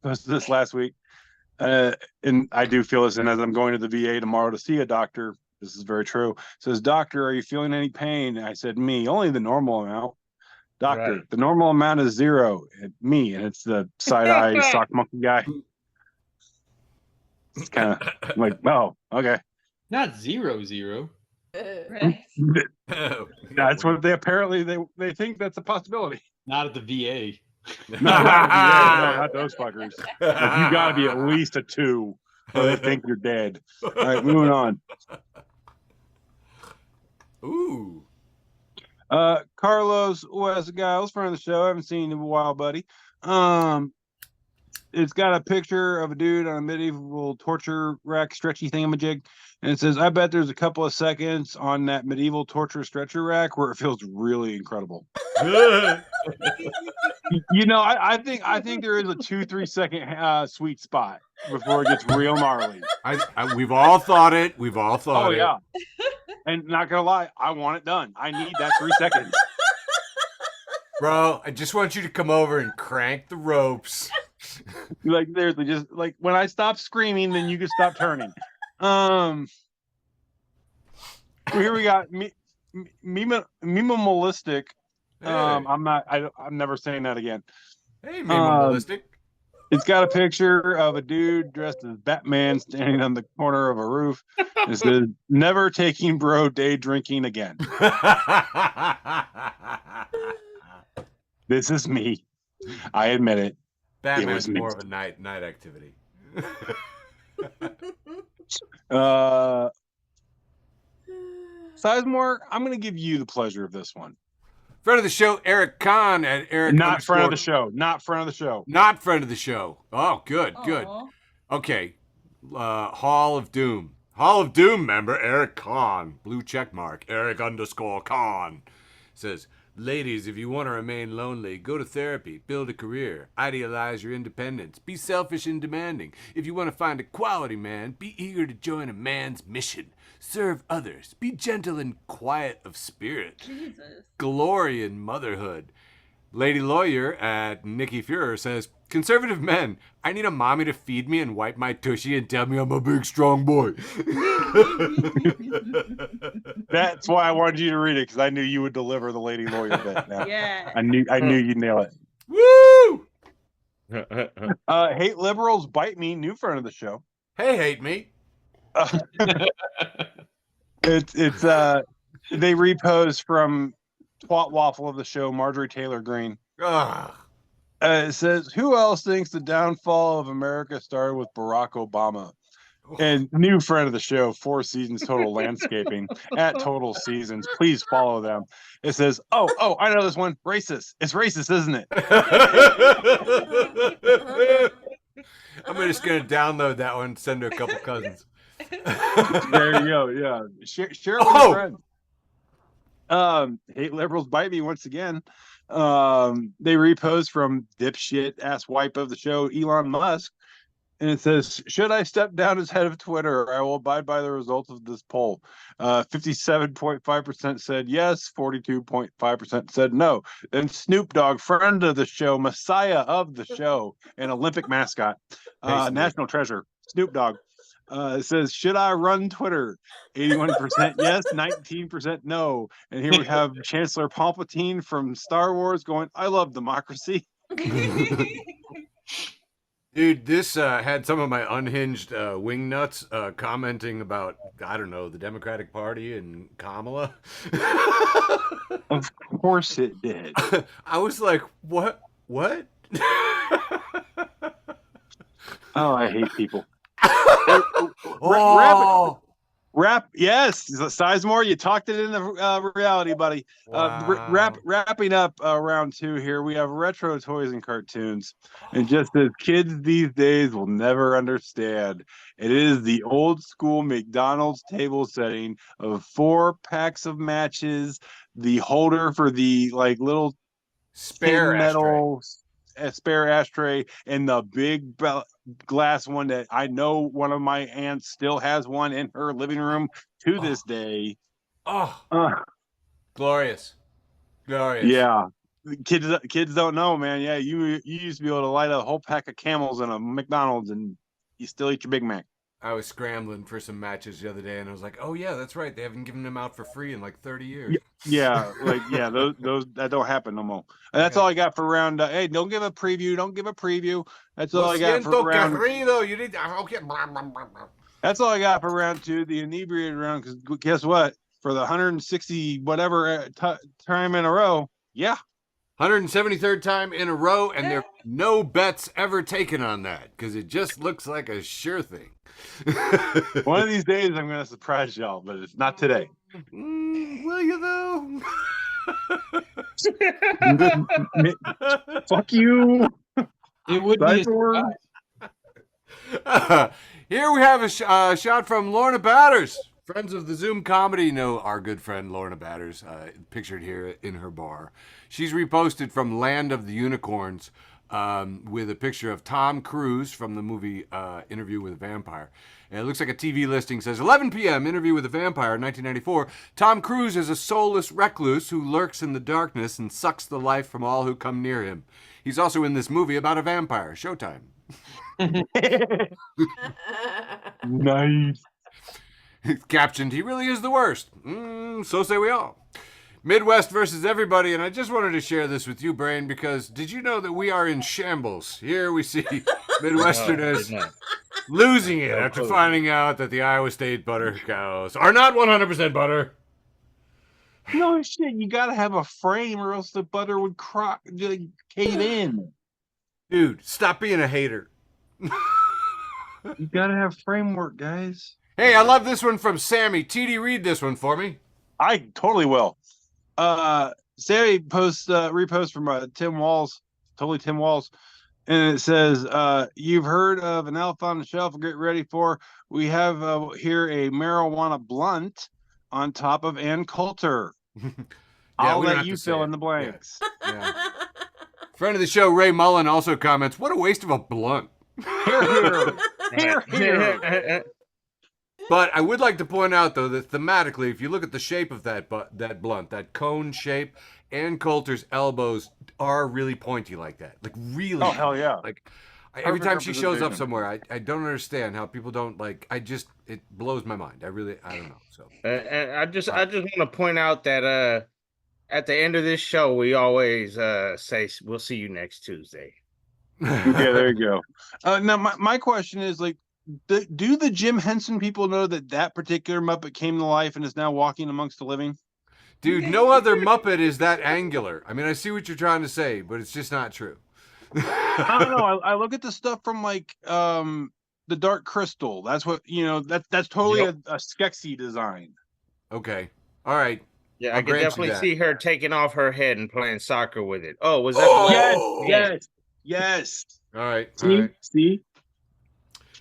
posted this last week. And I do feel this, and as I'm going to the VA tomorrow to see a doctor, this is very true. Says, "Doctor, are you feeling any pain?" And I said, "Me, only the normal amount." "Doctor, Right. the normal amount is 0." And me, and it's the side-eye sock monkey guy. It's kind of like, oh, okay. Not 0-0. Right. That's what they think that's a possibility. Not at the VA. Not those fuckers. Like, you got to be at least a 2, or they think you're dead. All right, moving on. Ooh. Carlos Giles, friend of the show. I haven't seen you in a while, buddy. It's got a picture of a dude on a medieval torture rack, stretchy thingamajig, and it says, "I bet there's a couple of seconds on that medieval torture stretcher rack where it feels really incredible." You know, I think there is a 2-3 second sweet spot before it gets real gnarly. We've all thought it. We've all thought it. Oh yeah, and not gonna lie, I want it done. I need that 3 seconds. Bro, I just want you to come over and crank the ropes. Like seriously, just like when I stop screaming, then you can stop turning. Here we got memalistic. Hey. I'm never saying that again. Hey, minimalistic. It's got a picture of a dude dressed as Batman standing on the corner of a roof. It says, "Never taking bro day drinking again." This is me. I admit it. Batman's me. more of a night activity. Sizemore, I'm going to give you the pleasure of this one. Friend of the show, Eric Kahn at Eric. Not friend of the show. Not friend of the show. Not friend of the show. Oh, good, good. Aw. Okay. Hall of Doom. Hall of Doom member, Eric Kahn. Blue check mark, Eric_Kahn. Says, ladies, if you want to remain lonely, go to therapy, build a career, idealize your independence, be selfish and demanding. If you want to find a quality man, be eager to join a man's mission. Serve others, be gentle and quiet of spirit. Jesus. Glory in motherhood. Lady Lawyer at Nikki Fuhrer says, conservative men, I need a mommy to feed me and wipe my tushy and tell me I'm a big, strong boy. That's why I wanted you to read it, because I knew you would deliver the Lady Lawyer bit. Now. Yeah. I knew you'd nail it. Woo! Hate liberals bite me. New friend of the show. Hey, hate me. It's they repose from Twat Waffle of the show, Marjorie Taylor Greene. Ugh. It says, who else thinks the downfall of America started with Barack Obama? And new friend of the show, 4 Seasons Total Landscaping at Total Seasons. Please follow them. It says, oh, I know this one. Racist. It's racist, isn't it? I'm just going to download that one and send to a couple cousins. There you go. Yeah. Share it with your friends. Hate liberals bite me once again. They repose from dipshit ass wipe of the show, Elon Musk. And it says, should I step down as head of Twitter? I will abide by the results of this poll. 57.5% said yes, 42.5% said no. Then Snoop Dogg, friend of the show, messiah of the show, and Olympic mascot, national treasure, Snoop Dogg. It says, should I run Twitter? 81% yes, 19% no. And here we have Chancellor Palpatine from Star Wars going, I love democracy. Dude, this had some of my unhinged wingnuts commenting about, I don't know, the Democratic Party and Kamala. Of course it did. I was like, what? What? Oh, I hate people. Oh. Yes, Sizemore, you talked it into reality, buddy. Wow. Wrapping up round 2 here, we have retro toys and cartoons. And just as kids these days will never understand, it is the old school McDonald's table setting of 4 packs of matches, the holder for the like little Spare metal spare ashtray, and the big glass one that I know one of my aunts still has one in her living room to this day. Glorious. Yeah, kids don't know, man. Yeah, you used to be able to light a whole pack of Camels in a McDonald's and you still eat your Big Mac. I was scrambling for some matches the other day, and I was like, "Oh yeah, that's right. They haven't given them out for free in like 30 years." Yeah, those that don't happen no more. And that's all I got for round. Hey, don't give a preview. Don't give a preview. That's all I got for round. You need okay. That's all I got for round 2, the inebriated round. Because guess what? For the 160 whatever time in a row, 173rd time in a row, and there are no bets ever taken on that because it just looks like a sure thing. One of these days I'm going to surprise y'all, but it's not today. Will you though? Fuck you. It would be a surprise. Here we have a shot from Lorna Batters. Friends of the Zoom comedy know our good friend Lorna Batters, pictured here in her bar. She's reposted from Land of the Unicorns. with a picture of Tom Cruise from the movie Interview with a Vampire. And it looks like a TV listing. Says 11 p.m. Interview with a Vampire, 1994. Tom Cruise is a soulless recluse who lurks in the darkness and sucks the life from all who come near him. He's also in this movie about a vampire. Showtime. Nice. Captioned, he really is the worst. So say we all. Midwest versus everybody, and I just wanted to share this with you, Brain, because did you know that we are in shambles? Here we see Midwesterners losing it after finding out that the Iowa State butter cows are not 100% butter. No shit, you gotta have a frame or else the butter would cave in. Dude, stop being a hater. You gotta have framework, guys. Hey, I love this one from Sammy. TD, read this one for me. I totally will. Sammy repost from Tim Walls, totally Tim Walls, and it says, "You've heard of an elf on the shelf? Get ready for. We have here a marijuana blunt on top of Ann Coulter." I'll let you fill in the blanks. Yeah. Friend of the show, Ray Mullen, also comments, "What a waste of a blunt." Here, here. But I would like to point out, though, that thematically, if you look at the shape of that blunt, that cone shape, Ann Coulter's elbows are really pointy like that. Like, really. Oh, hell yeah. Like, every time she shows up somewhere, I don't understand how people don't, like, it blows my mind. I don't know. So And I just want to point out that at the end of this show, we always say, we'll see you next Tuesday. Yeah, there you go. Now, my question is, like, do the Jim Henson people know that particular Muppet came to life and is now walking amongst the living? Dude, no other Muppet is that angular. I mean, I see what you're trying to say, but it's just not true. I don't know. I look at the stuff from, like, the Dark Crystal. That's what, that's totally a Skeksis design. Okay. All right. Yeah, I'll I can grant you definitely that. see her taking off her head and playing soccer with it. Oh, was that? Yes. All right. See?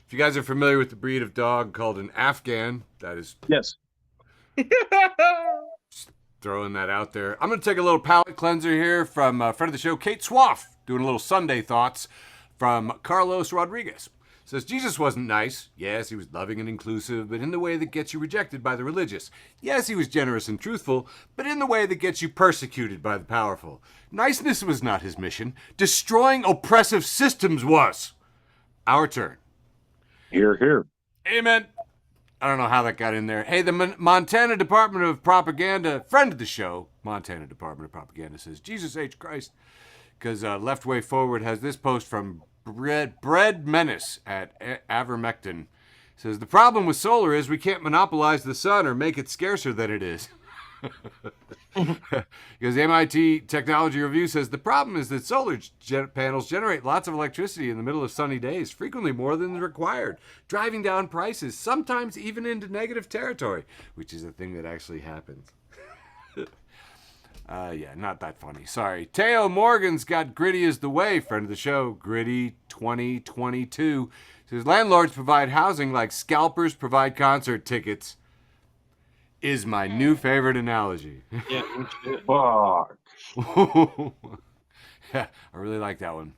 If you guys are familiar with the breed of dog called an Afghan, that is Yes. throwing that out there. I'm going to take a little palate cleanser here from friend of the show, Kate Swaff, doing a little Sunday thoughts from Carlos Rodriguez. Says, Jesus wasn't nice. Yes, he was loving and inclusive, but in the way that gets you rejected by the religious. Yes, he was generous and truthful, but in the way that gets you persecuted by the powerful. Niceness was not his mission. Destroying oppressive systems was. Our turn. Here, here. Amen. I don't know how that got in there. Hey, the Montana Department of Propaganda, friend of the show, Montana Department of Propaganda, says, Jesus H. Christ, because Left Way Forward has this post from Bread Menace at Avermectin. Says, the problem with solar is we can't monopolize the sun or make it scarcer than it is. Because MIT Technology Review says the problem is that solar panels generate lots of electricity in the middle of sunny days, frequently more than required, driving down prices, sometimes even into negative territory, which is a thing that actually happens. Yeah, not that funny. Sorry. Teo Morgan's got Gritty is the way, friend of the show. Gritty 2022 says landlords provide housing like scalpers provide concert tickets. Is my new favorite analogy. Yeah. Fuck. Yeah, I really like that one.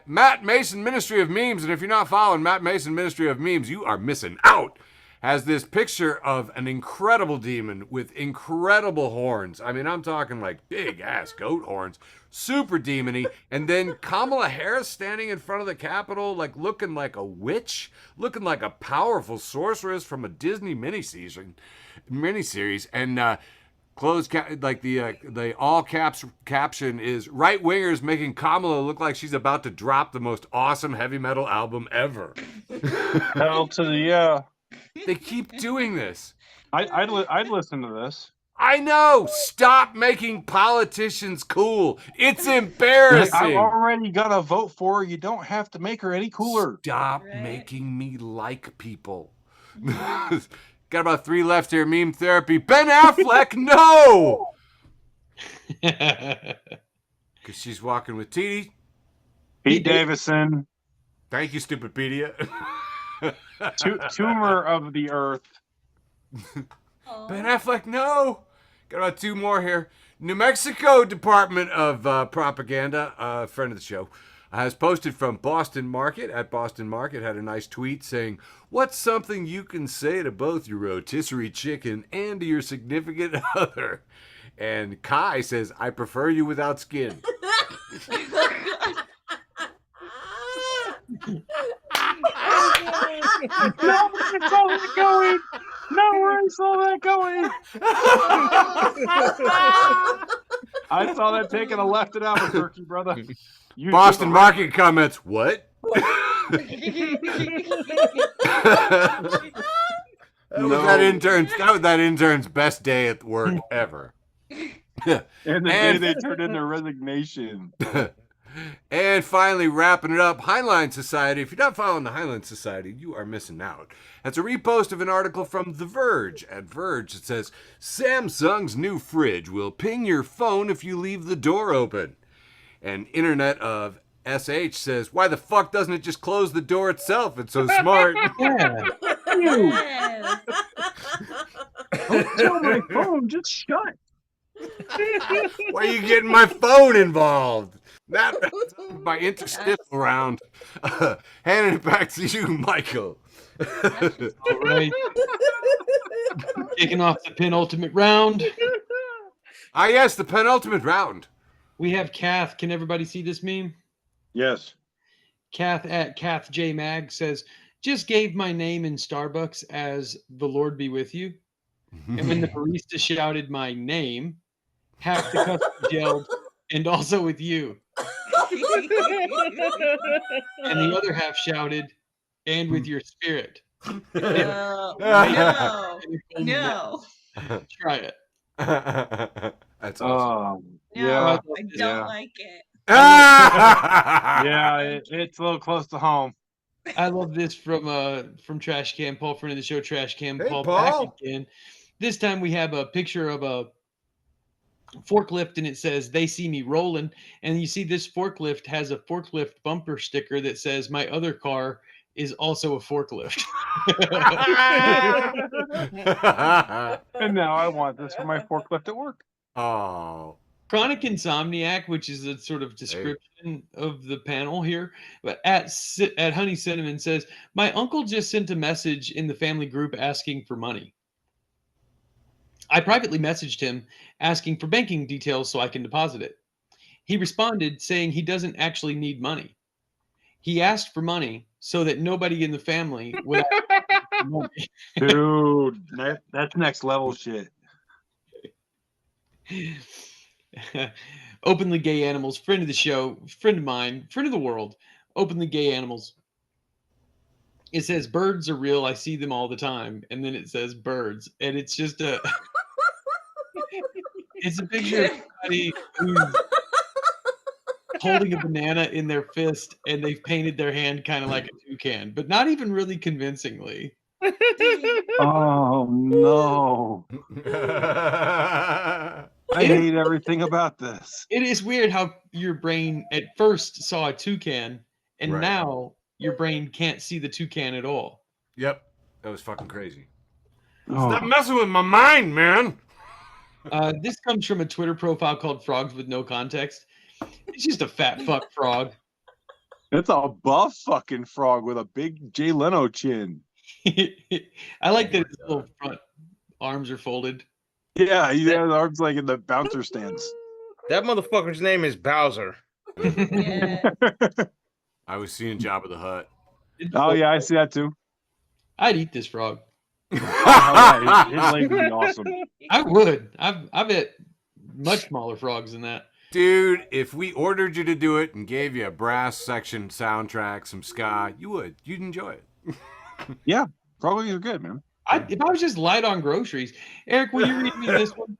Matt Mason, Ministry of Memes, and if you're not following Matt Mason, Ministry of Memes, you are missing out. Has this picture of an incredible demon with incredible horns. I mean, I'm talking like big ass goat horns, super demony. And then Kamala Harris standing in front of the Capitol, like looking like a witch, looking like a powerful sorceress from a Disney miniseries. And the all caps caption is right wingers making Kamala look like she's about to drop the most awesome heavy metal album ever. Hell to the They keep doing this. I'd listen to this. I know. Stop making politicians cool. It's embarrassing. I've already got a vote for her. You don't have to make her any cooler. Stop making me like people. Got about 3 left here. Meme therapy. Ben Affleck, no. Because she's walking with T.D. Pete Davidson. Thank you, Stupidpedia. Tumor of the earth. Ben Affleck, no. Got about 2 more here. New Mexico Department of Propaganda, friend of the show. Has posted from Boston Market. At Boston Market had a nice tweet saying, "What's something you can say to both your rotisserie chicken and to your significant other?" And Kai says, "I prefer you without skin." I saw that going. Nowhere I saw that going. I saw that taking a left at Albuquerque, brother. You Boston took a Market comments, "What?" That was that intern's best day at work ever. And the day they turned in their resignation. And finally, wrapping it up, Highline Society. If you're not following the Highline Society, you are missing out. That's a repost of an article from The Verge. At Verge, it says, "Samsung's new fridge will ping your phone if you leave the door open." And Internet of SH says, "Why the fuck doesn't it just close the door itself? It's so smart." Yeah. Yes. Don't tell my phone, just shut. Why are you getting my phone involved? That's my interstitial round. Handing it back to you, Michael. All right. Kicking off the penultimate round. Ah, yes, the penultimate round. We have Kath. Can everybody see this meme? Yes. Kath at Kath J Mag says, "Just gave my name in Starbucks as the Lord be with you." And when the barista shouted my name, half the customers yelled, "And also with you." And the other half shouted, "And with your spirit." No. Try it. That's awesome. Yeah. I don't like it. Yeah, it's a little close to home. I love this from Trash Can Paul, friend of the show, Trash Can Hey, Paul, Paul. back again. This time we have a picture of a forklift and it says, "They see me rolling." And you see this forklift has a forklift bumper sticker that says, "My other car is also a forklift." And now I want this for my forklift at work. Oh. Chronic Insomniac, which is a sort of description of the panel here, but at Honey Cinnamon says, "My uncle just sent a message in the family group asking for money. I privately messaged him asking for banking details so I can deposit it. He responded saying he doesn't actually need money. He asked for money so that nobody in the family would ask for money." Dude, that's next level shit. Openly Gay Animals, friend of the show, friend of mine, friend of the world. Openly Gay Animals. It says, "Birds are real. I see them all the time." And then it says birds. And it's just it's a picture of somebody who's holding a banana in their fist and they've painted their hand kind of like a toucan, but not even really convincingly. Oh no. I hate everything about this. It is weird how your brain at first saw a toucan and Right. now your brain can't see the toucan at all. Yep. That was fucking crazy. Oh. Stop messing with my mind, man. This comes from a Twitter profile called Frogs with No Context. It's just a fat fuck frog. It's a buff fucking frog with a big Jay Leno chin. I like that his little front arms are folded. Yeah, he has arms like in the bouncer stance. That motherfucker's name is Bowser. Yeah. I was seeing Jabba the Hutt. Oh yeah, I see that too. I'd eat this frog. Oh, yeah, his legs would be awesome. I would. I've ate much smaller frogs than that. Dude, if we ordered you to do it and gave you a brass section soundtrack, some ska, you would. You'd enjoy it. Yeah, probably are good, man. If I was just light on groceries. Eric, will you read me this one?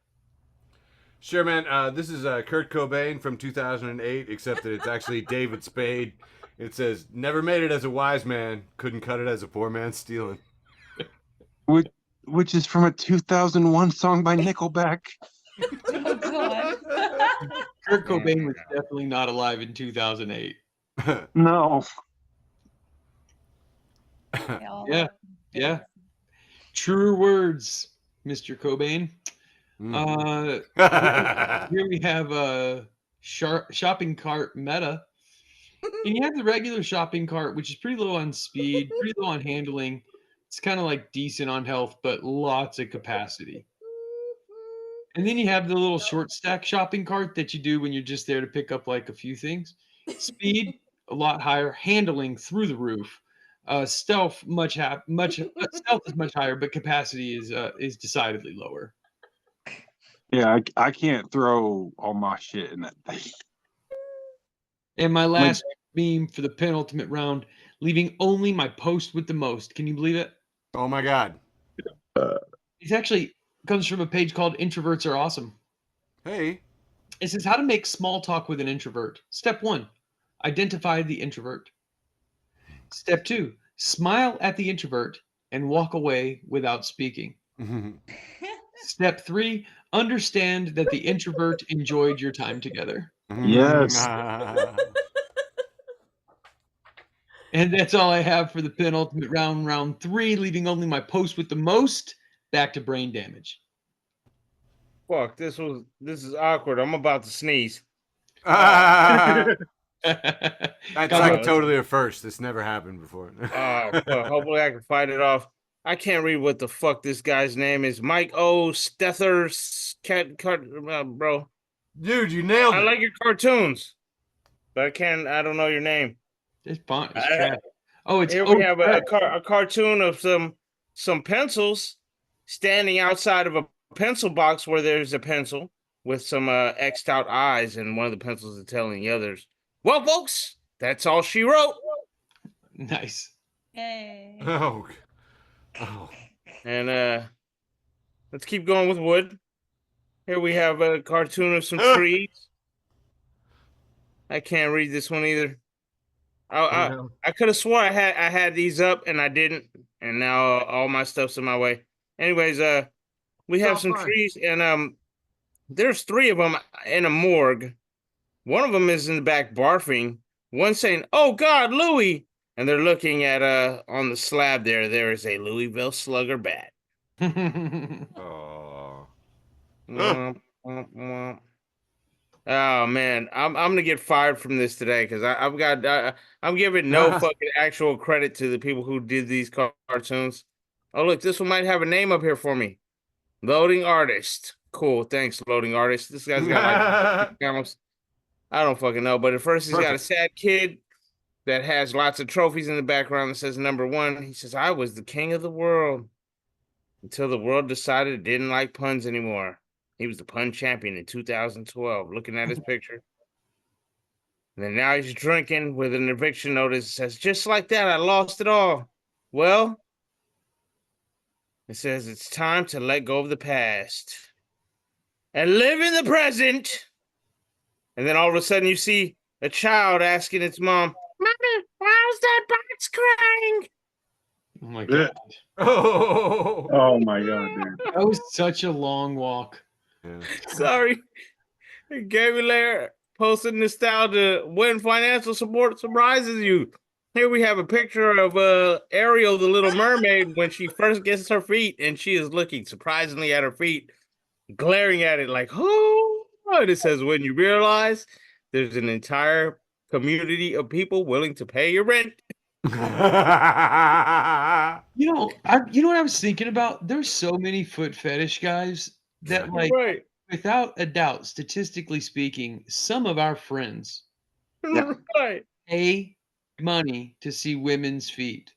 Sure, man. This is Kurt Cobain from 2008, except that it's actually David Spade. It says, "Never made it as a wise man, couldn't cut it as a poor man stealing." Which is from a 2001 song by Nickelback. Oh god. Kurt Cobain was definitely not alive in 2008. No. Yeah. Yeah. Truer words, Mr. Cobain. Here we have a shopping cart meta. And you have the regular shopping cart, which is pretty low on speed, pretty low on handling. It's kind of like decent on health, but lots of capacity. And then you have the little short stack shopping cart that you do when you're just there to pick up like a few things. Speed a lot higher, handling through the roof. Stealth stealth is much higher, but capacity is decidedly lower. Yeah, I can't throw all my shit in that thing. And my last meme for the penultimate round, leaving only my post with the most. Can you believe it? Oh my God. It actually comes from a page called Introverts Are Awesome. Hey. It says how to make small talk with an introvert. Step 1, identify the introvert. Step 2, smile at the introvert and walk away without speaking. Step 3, understand that the introvert enjoyed your time together. Yes. And that's all I have for the penultimate round, round 3, leaving only my post with the most. Back to brain damage. Fuck, this is awkward. I'm about to sneeze. That's Got like totally a first. This never happened before. Hopefully I can fight it off. I can't read what the fuck this guy's name is. Mike O. Stether bro. Dude, you nailed it. I like your cartoons, but I don't know your name. It's font is trash. Oh, it's here we have a cartoon of some pencils standing outside of a pencil box where there's a pencil with some X'd out eyes, and one of the pencils is telling the others, well, folks, that's all she wrote. Nice. Yay. Oh. And let's keep going with wood. Here we have a cartoon of some trees. I can't read this one either. I could have swore I had these up and I didn't, and now all my stuff's in my way. Anyways, we have some trees, and there's 3 of them in a morgue. One of them is in the back barfing. One saying, "Oh God, Louis!" And they're looking at on the slab there. There is a Louisville Slugger bat. Oh. Oh man, I'm gonna get fired from this today because I'm giving no fucking actual credit to the people who did these cartoons. Oh look, this one might have a name up here for me. Loading artist. Cool, thanks, loading artist. This guy's got like channels. I don't fucking know, but at first he's got a sad kid that has lots of trophies in the background that says number 1. He says, "I was the king of the world until the world decided it didn't like puns anymore." He was the pun champion in 2012. Looking at his picture. And then now he's drinking with an eviction notice that says, "Just like that, I lost it all." Well, it says it's time to let go of the past and live in the present. And then all of a sudden you see a child asking its mom, "Mommy, why's that box crying?" Oh my God. Oh my God, dude. That was such a long walk. Yeah. Sorry. Gary Lair posted nostalgia when financial support surprises you. Here we have a picture of Ariel, the Little Mermaid, when she first gets her feet, and she is looking surprisingly at her feet, glaring at it like, "Oh!" And it says, "When you realize there's an entire community of people willing to pay your rent." You know what I was thinking about? There's so many foot fetish guys that, like, Right. without a doubt, statistically speaking, some of our friends Right. pay money to see women's feet.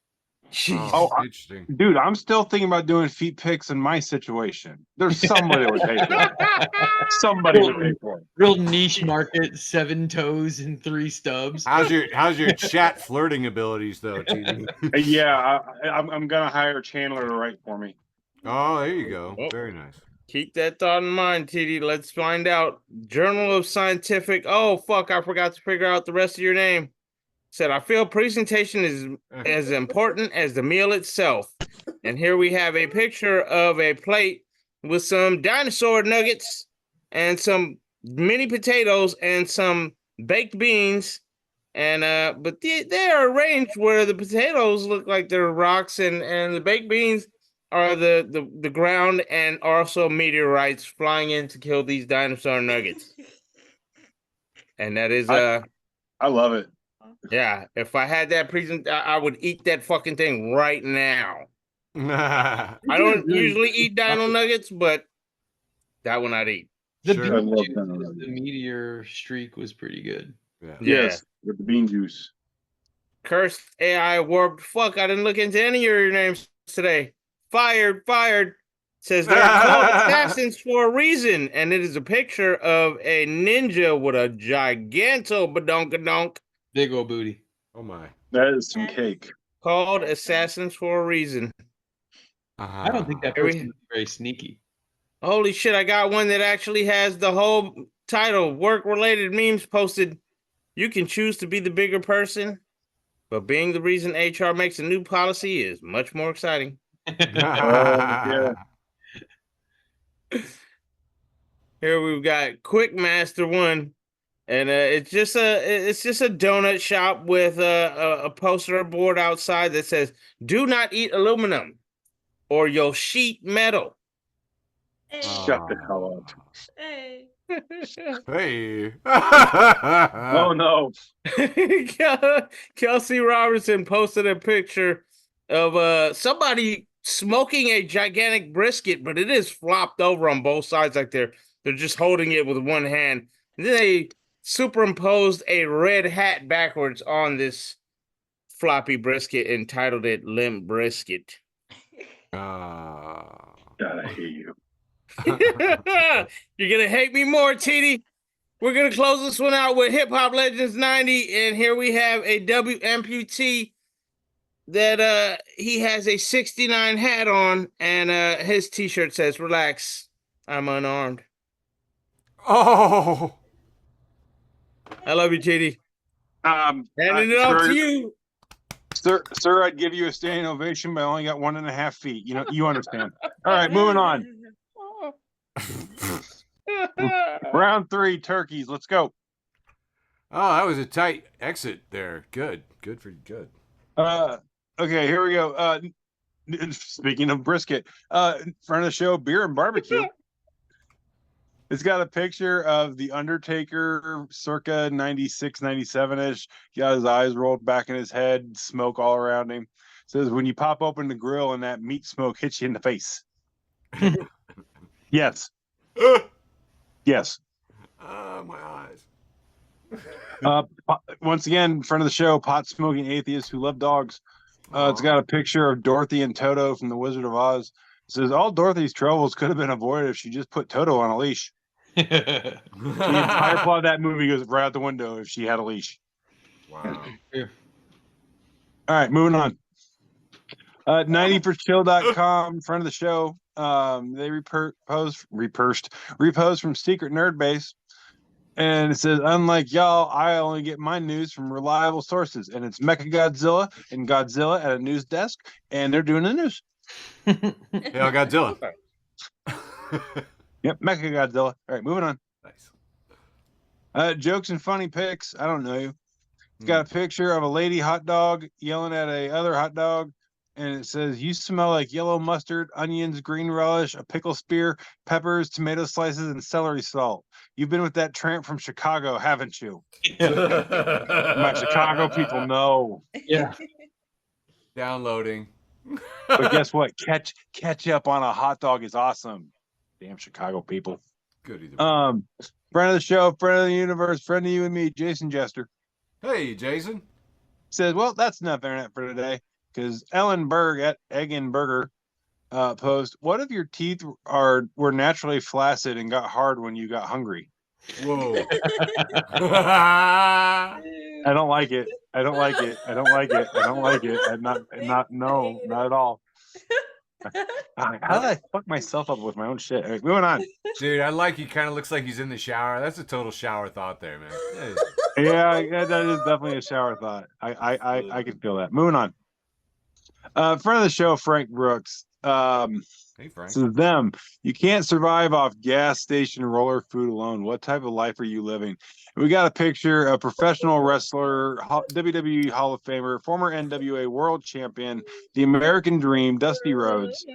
Oh, interesting. Dude, I'm still thinking about doing feet pics in my situation. There's somebody that would pay for it. Somebody would pay for it. Real niche market, 7 toes and 3 stubs. How's your chat flirting abilities though, TD? Yeah, I'm gonna hire Chandler to write for me. Oh, there you go. Oh. Very nice. Keep that thought in mind, TD. Let's find out. Journal of Scientific. Oh, fuck. I forgot to figure out the rest of your name. Said, "I feel presentation is as important as the meal itself." And here we have a picture of a plate with some dinosaur nuggets and some mini potatoes and some baked beans. And but they are arranged where the potatoes look like they're rocks, and the baked beans are the ground, and also meteorites flying in to kill these dinosaur nuggets. And that is I love it. Yeah, if I had that I would eat that fucking thing right now. I don't usually eat dino nuggets, but that one I'd eat. The Sure. bean I love juice, that. the meteor streak was pretty good. Yeah. Yes, with the bean juice. Cursed AI warped. Fuck, I didn't look into any of your names today. Fired. Says they're called assassins for a reason, and it is a picture of a ninja with a giganto badonkadonk. Big old booty. Oh my. That is some cake. Called assassins for a reason. I don't think that Here we- person is very sneaky. Holy shit, I got one that actually has the whole title, work-related memes posted. You can choose to be the bigger person, but being the reason HR makes a new policy is much more exciting. Yeah. Here we've got Quick Master 1, and it's just a donut shop with a poster board outside that says, "Do not eat aluminum, or you'll sheet metal." Hey, Shut the hell up. hey. Hey. Oh no. Kelsey Robertson posted a picture of somebody smoking a gigantic brisket, but it is flopped over on both sides, like they're just holding it with one hand. And then they superimposed a red hat backwards on this floppy brisket and titled it Limp Brisket. God, I hate you. You're gonna hate me more, TD. We're gonna close this one out with Hip Hop Legends 90, and here we have a W amputee that he has a 69 hat on, and his t-shirt says, "Relax, I'm unarmed." Oh. I love you, TD. Handing it off to you. Sir, I'd give you a standing ovation, but I only got 1.5 feet. You know, you understand. All right, moving on. Round 3, turkeys. Let's go. Oh, that was a tight exit there. Good. Good. Okay, here we go. Speaking of brisket, friend of the show, Beer and Barbecue. It's got a picture of the Undertaker circa 96, 97-ish. He got his eyes rolled back in his head, smoke all around him. It says, when you pop open the grill and that meat smoke hits you in the face. Yes. Yes. My eyes. Once again, friend of the show, pot smoking atheists who love dogs. It's got a picture of Dorothy and Toto from The Wizard of Oz. It says all Dorothy's troubles could have been avoided if she just put Toto on a leash. The entire plot of that movie goes right out the window if she had a leash. Wow. Yeah. All right, moving on. 90forchill.com, friend of the show. They repost from Secret Nerd Base. And it says, unlike y'all, I only get my news from reliable sources. And it's Mechagodzilla and Godzilla at a news desk, and they're doing the news. Yeah, Godzilla. Yep, Mechagodzilla. All right, moving on. Nice. Jokes and funny pics. I don't know you. It's got a picture of a lady hot dog yelling at a other hot dog. And it says, you smell like yellow mustard, onions, green relish, a pickle spear, peppers, tomato slices, and celery salt. You've been with that tramp from Chicago, haven't you? My Chicago people know. Yeah. Downloading. But guess what? Ketchup on a hot dog is awesome. Damn Chicago people. Good either. Friend of the show, friend of the universe, friend of you and me, Jason Jester. Hey, Jason. Says, well, that's enough internet for today. Because Ellen Berg at Eggenberger post, what if your teeth were naturally flaccid and got hard when you got hungry? Whoa. I don't like it. I don't like it. I don't like it. I don't like it. I'm not at all. How did I fuck myself up with my own shit? All right, moving on. Dude, I like he kind of looks like he's in the shower. That's a total shower thought there, man. Yeah, that is definitely a shower thought. I can feel that. Moving on. Friend of the show, Frank Brooks. Hey, Frank. This is them. You can't survive off gas station roller food alone. What type of life are you living? We got a picture of professional wrestler, WWE Hall of Famer, former NWA World Champion, the American Dream, Dusty Rhodes,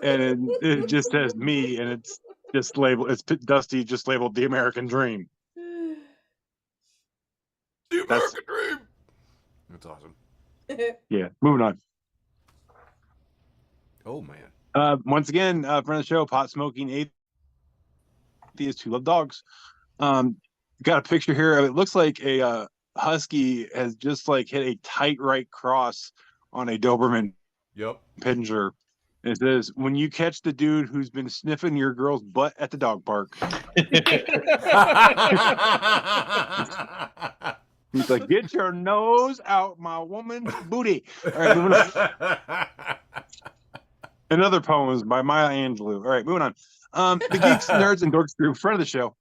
and it just says me, and it's just labeled. It's Dusty just labeled the American Dream. The American Dream. That's awesome. Yeah, moving on. Oh man. Once again, friend of the show, pot smoking atheist who love dogs. Got a picture here of it. Looks like a husky has just like hit a tight right cross on a Doberman Yep. Pinscher. It says, "When you catch the dude who's been sniffing your girl's butt at the dog park." He's like, "Get your nose out my woman's booty." All right, moving on. Another poem is by Maya Angelou. All right, moving on. The Geeks, Nerds, and Dorks group, friend of the show,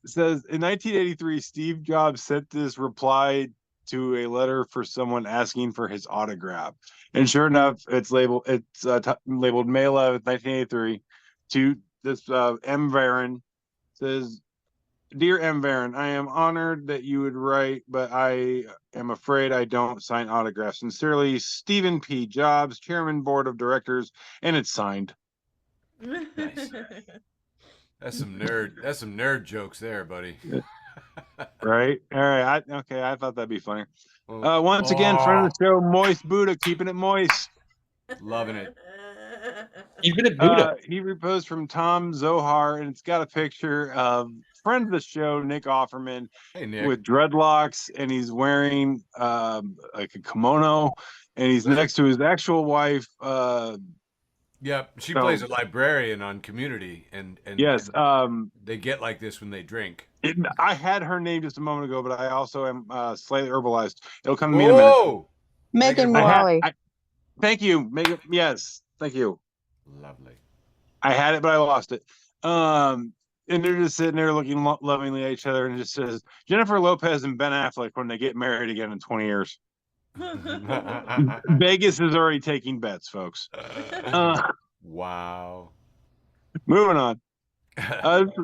says in 1983, Steve Jobs sent this reply to a letter for someone asking for his autograph, and sure enough, it's labeled May 11th, 1983, to this M. Varon. Says, "Dear M. Varon, I am honored that you would write, but I am afraid I don't sign autographs. Sincerely, Stephen P. Jobs, Chairman, Board of Directors," and it's signed. Nice. That's some nerd jokes there, buddy. Right? All right. I thought that'd be funny. Once again, friend of the show, Moist Buddha, keeping it moist. Loving it. Even a Buddha. He reposed from Tom Zohar, and it's got a picture of friend of the show, Nick Offerman, Hey, Nick. with dreadlocks, and he's wearing like a kimono, and he's next to his actual wife. Yep, she plays a librarian on Community, and yes, they get like this when they drink. I had her name just a moment ago, but I also am slightly herbalized. It'll come to me in a minute. Whoa! Megan Mullally. Thank you, Megan. Yes, thank you. Lovely. I had it, but I lost it. And they're just sitting there looking lovingly at each other, and it just says Jennifer Lopez and Ben Affleck when they get married again in 20 years. Vegas is already taking bets, folks. Wow. Moving on.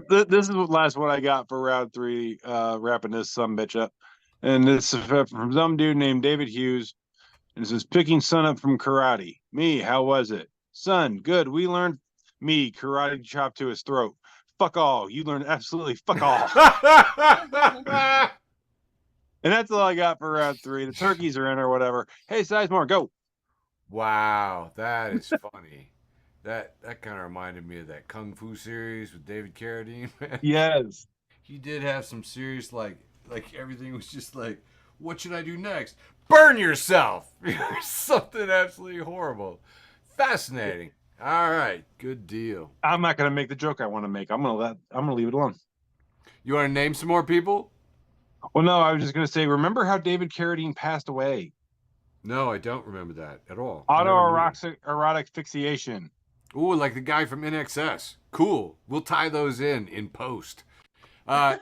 This is the last one I got for round 3, wrapping this sumbitch up. And this is from some dude named David Hughes. And it says, "Picking son up from karate. Me, how was it? Son, good. We learned me karate chop to his throat. Fuck all. You learned absolutely fuck all." And that's all I got for round 3. The turkeys are in or whatever. Hey, Sizemore, go. Wow, that is funny. That kind of reminded me of that Kung Fu series with David Carradine. Yes. He did have some serious like everything was just like, what should I do next? Burn yourself. Something absolutely horrible. Fascinating. All right, good deal. I'm not gonna make the joke I want to make. I'm gonna leave it alone. You want to name some more people? Well, no, I was just gonna say, remember how David Carradine passed away? No, I don't remember that at all. Autoerotic asphyxiation. Ooh, like the guy from NXS. Cool. We'll tie those in post. Tank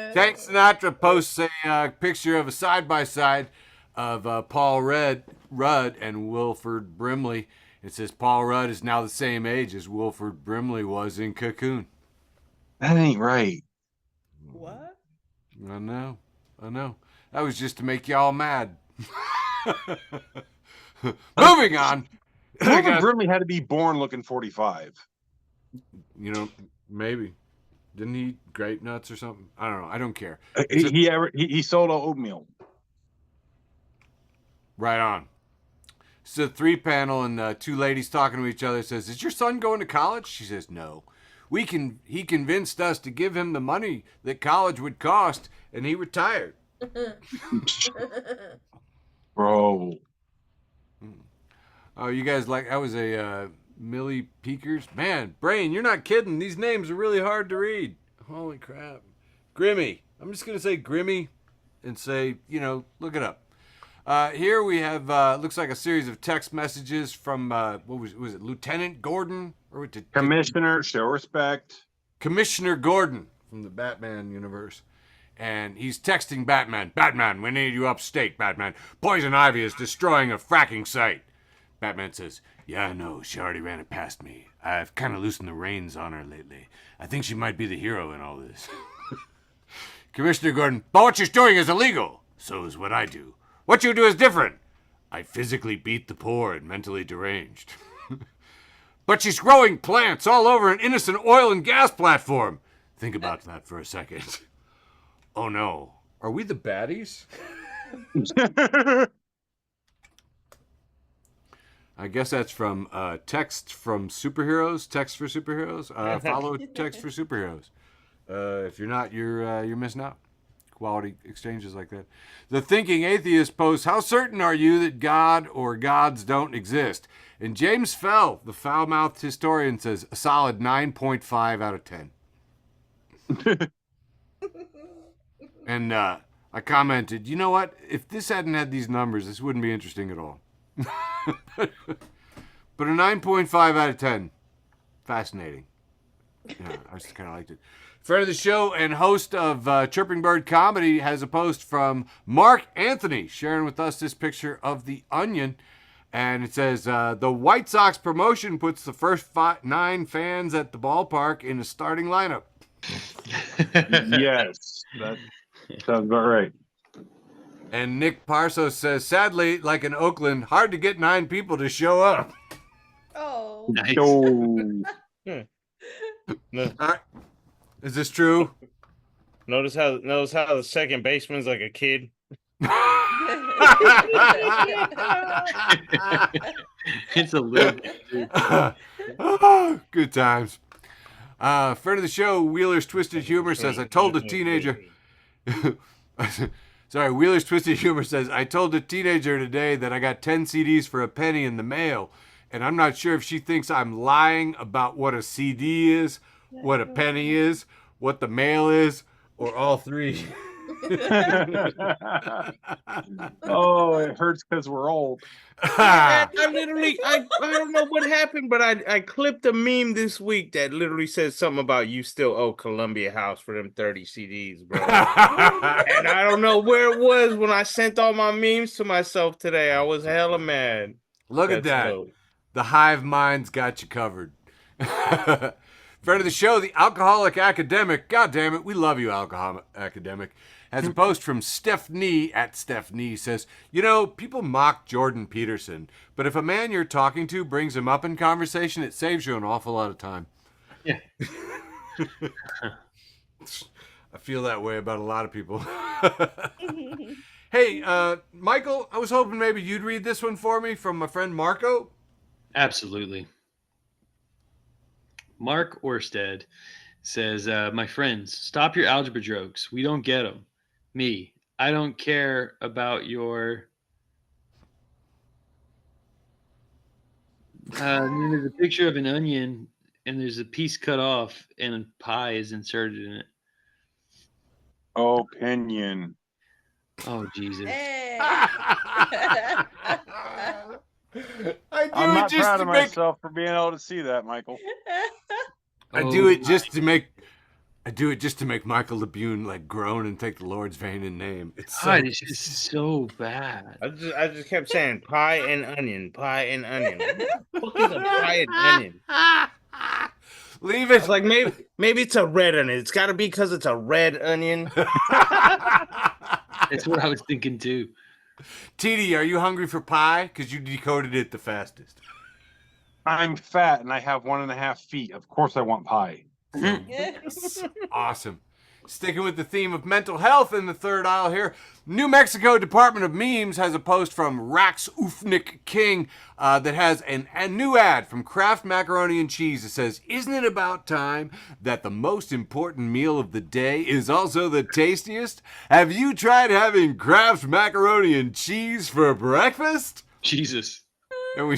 Sinatra posts a picture of a side-by-side of Paul Rudd and Wilford Brimley. It says Paul Rudd is now the same age as Wilford Brimley was in Cocoon. That ain't right. What? I know. That was just to make y'all mad. Moving on. Wilford Brimley had to be born looking 45. You know, maybe. Didn't he eat grape nuts or something? I don't know. I don't care. He sold oatmeal. Right on. It's a 3-panel and 2 ladies talking to each other. It says, "Is your son going to college?" She says, "No. He convinced us to give him the money that college would cost, and he retired." Bro. Oh, you guys like, that was a Millie Peakers? Man, Brain, you're not kidding. These names are really hard to read. Holy crap. Grimmy. I'm just going to say Grimmy and say, look it up. Here we have, looks like a series of text messages from, what was it, Lieutenant Gordon? Or Commissioner, show respect. Commissioner Gordon from the Batman universe. And he's texting Batman. "Batman, we need you upstate, Batman. Poison Ivy is destroying a fracking site." Batman says, "Yeah, I know. She already ran it past me. I've kind of loosened the reins on her lately. I think she might be the hero in all this." Commissioner Gordon, "But what she's doing is illegal. So is what I do. What you do is different. I physically beat the poor and mentally deranged." "But she's growing plants all over an innocent oil and gas platform." Think about that for a second. "Oh no, Are we the baddies? I guess that's from Text from Superheroes. Text for Superheroes. Follow Text for Superheroes. If you're not, you're missing out. Quality exchanges like that. The Thinking Atheist posts, how certain are you that God or gods don't exist? And James Fell, the foul-mouthed historian, says a solid 9.5 out of 10. And I commented, you know what? If this hadn't had these numbers, this wouldn't be interesting at all. But a 9.5 out of 10. Fascinating. Yeah, I just kind of liked it. Friend of the show and host of Chirping Bird Comedy has a post from Mark Anthony sharing with us this picture of the Onion. And it says, the White Sox promotion puts the first 9 fans at the ballpark in the starting lineup. Yes, that sounds about right. And Nick Parso says, sadly, like in Oakland, hard to get 9 people to show up. Oh. Nice. Oh. No, All right. Is this true? notice how the second baseman's like a kid. It's a little bit too. Oh, good times. Friend of the show, Wheeler's Twisted Humor says, I told a teenager. Sorry, Wheeler's Twisted Humor says, I told a teenager today that I got 10 CDs for a penny in the mail, and I'm not sure if she thinks I'm lying about what a CD is, what a penny is, what the mail is, or all three. Oh, it hurts because we're old. I don't know what happened, but I clipped a meme this week that literally says something about you still owe Columbia House for them 30 CDs, bro. And I don't know where it was when I sent all my memes to myself today. I was hella mad. Look at that. Dope. The hive mind's got you covered. Friend of the show, the Alcoholic Academic. God damn it, we love you, Alcoholic Academic. Has a post from Stephanie at Stephanie says, you know, people mock Jordan Peterson, but if a man you're talking to brings him up in conversation, it saves you an awful lot of time. Yeah. I feel that way about a lot of people. Hey, Michael, I was hoping maybe you'd read this one for me from my friend Marco. Absolutely. Mark Orsted says, my friends, stop your algebra jokes. We don't get them. Me, I don't care about your... and then there's a picture of an onion, and there's a piece cut off, and a pie is inserted in it. Opinion. Oh, Jesus. Hey. I'm not proud of myself for being able to see that, Michael. I do it just to make Michael LeBune like groan and take the Lord's vein and name. It's so, God, it's just so bad. I just kept saying pie and onion, pie and onion. What the fuck is a pie and onion? Leave it. It's like maybe it's a red onion. It's got to be because it's a red onion. That's what I was thinking too. TD, are you hungry for pie? Because you decoded it the fastest. I'm fat and I have 1.5 feet. Of course I want pie. Awesome. Sticking with the theme of mental health in the third aisle here, New Mexico Department of Memes has a post from Rax Oofnik King that has a new ad from Kraft Macaroni and Cheese. It says, isn't it about time that the most important meal of the day is also the tastiest? Have you tried having Kraft Macaroni and Cheese for breakfast? Jesus. And we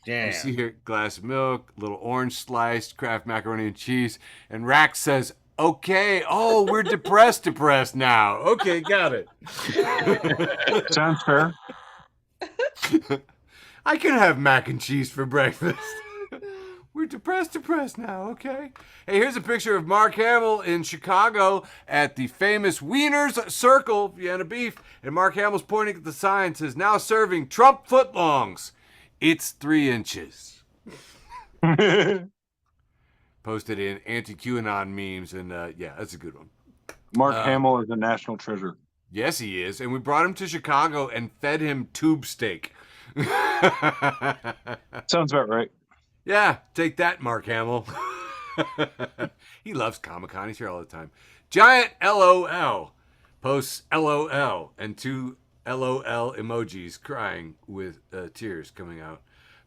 Damn. see here, glass of milk, little orange sliced, Kraft Macaroni and Cheese, and Rax says, okay, oh, we're depressed now. Okay, got it. Sounds fair. I can have mac and cheese for breakfast. We're depressed now, okay? Hey, here's a picture of Mark Hamill in Chicago at the famous Wiener's Circle, Vienna Beef, and Mark Hamill's pointing at the sign, says, now serving Trump footlongs. It's 3 inches. Posted in anti-QAnon memes, and yeah, that's a good one. Mark Hamill is a national treasure. Yes, he is, and we brought him to Chicago and fed him tube steak. Sounds about right. Yeah, take that, Mark Hamill. He loves Comic-Con. He's here all the time. Giant LOL posts LOL and 2 LOL emojis crying with tears coming out.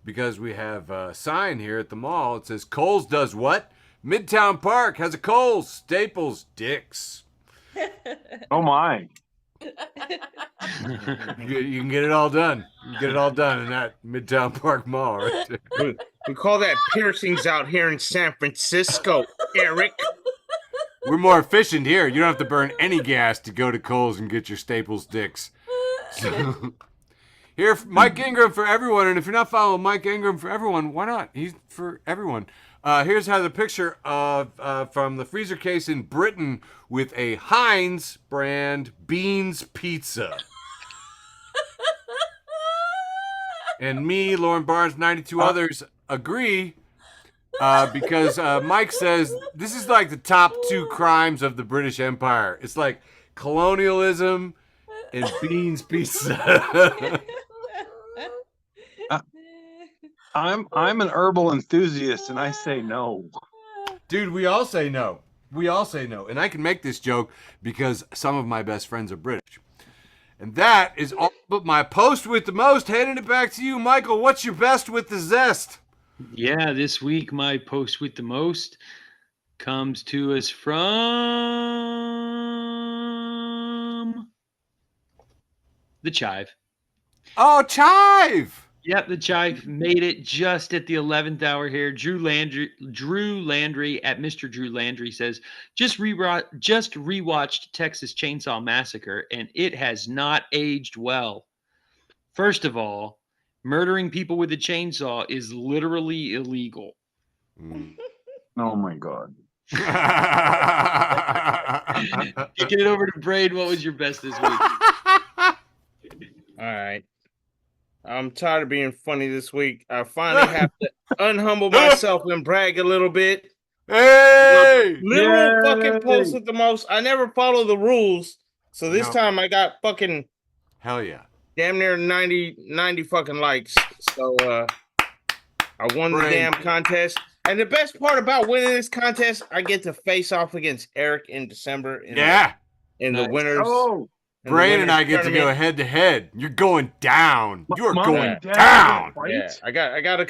Because we have a sign here at the mall. It says, Kohl's does what? Midtown Park has a Kohl's. Staples dicks. Oh my. You can get it all done. You can get it all done in that Midtown Park Mall right there. We call that piercings out here in San Francisco, Eric. We're more efficient here. You don't have to burn any gas to go to Kohl's and get your Staples dicks. So, here, Mike Ingram for everyone. And if you're not following Mike Ingram for everyone, why not? He's for everyone. Here's how the picture of from the freezer case in Britain with a Heinz brand beans pizza. And me, Lauren Barnes, 92 others agree because Mike says this is like the top 2 crimes of the British Empire. It's like colonialism and beans pizza. I'm an herbal enthusiast, and I say no. Dude, we all say no. We all say no. And I can make this joke because some of my best friends are British. And that is all but my post with the most. Handing it back to you, Michael. What's your best with the zest? Yeah, this week my post with the most comes to us from the Chive. Oh, Chive! Yep, the Chive made it just at the 11th hour here. Drew Landry at Mr. Drew Landry says, just rewatched Texas Chainsaw Massacre, and it has not aged well. First of all, murdering people with a chainsaw is literally illegal. Oh my God. Kicking it over to Braid, what was your best this week? All right. I'm tired of being funny this week. I finally have to unhumble myself and brag a little bit. Hey! Literal fucking post with the most. I never follow the rules. So this time I got fucking Hell yeah. damn near 90 fucking likes. So I won the damn contest. And the best part about winning this contest, I get to face off against Eric in December in the winners. Oh. Brain and I get to go head to head. You're going down. You are Mom going and Dad down. fight? Yeah, I got a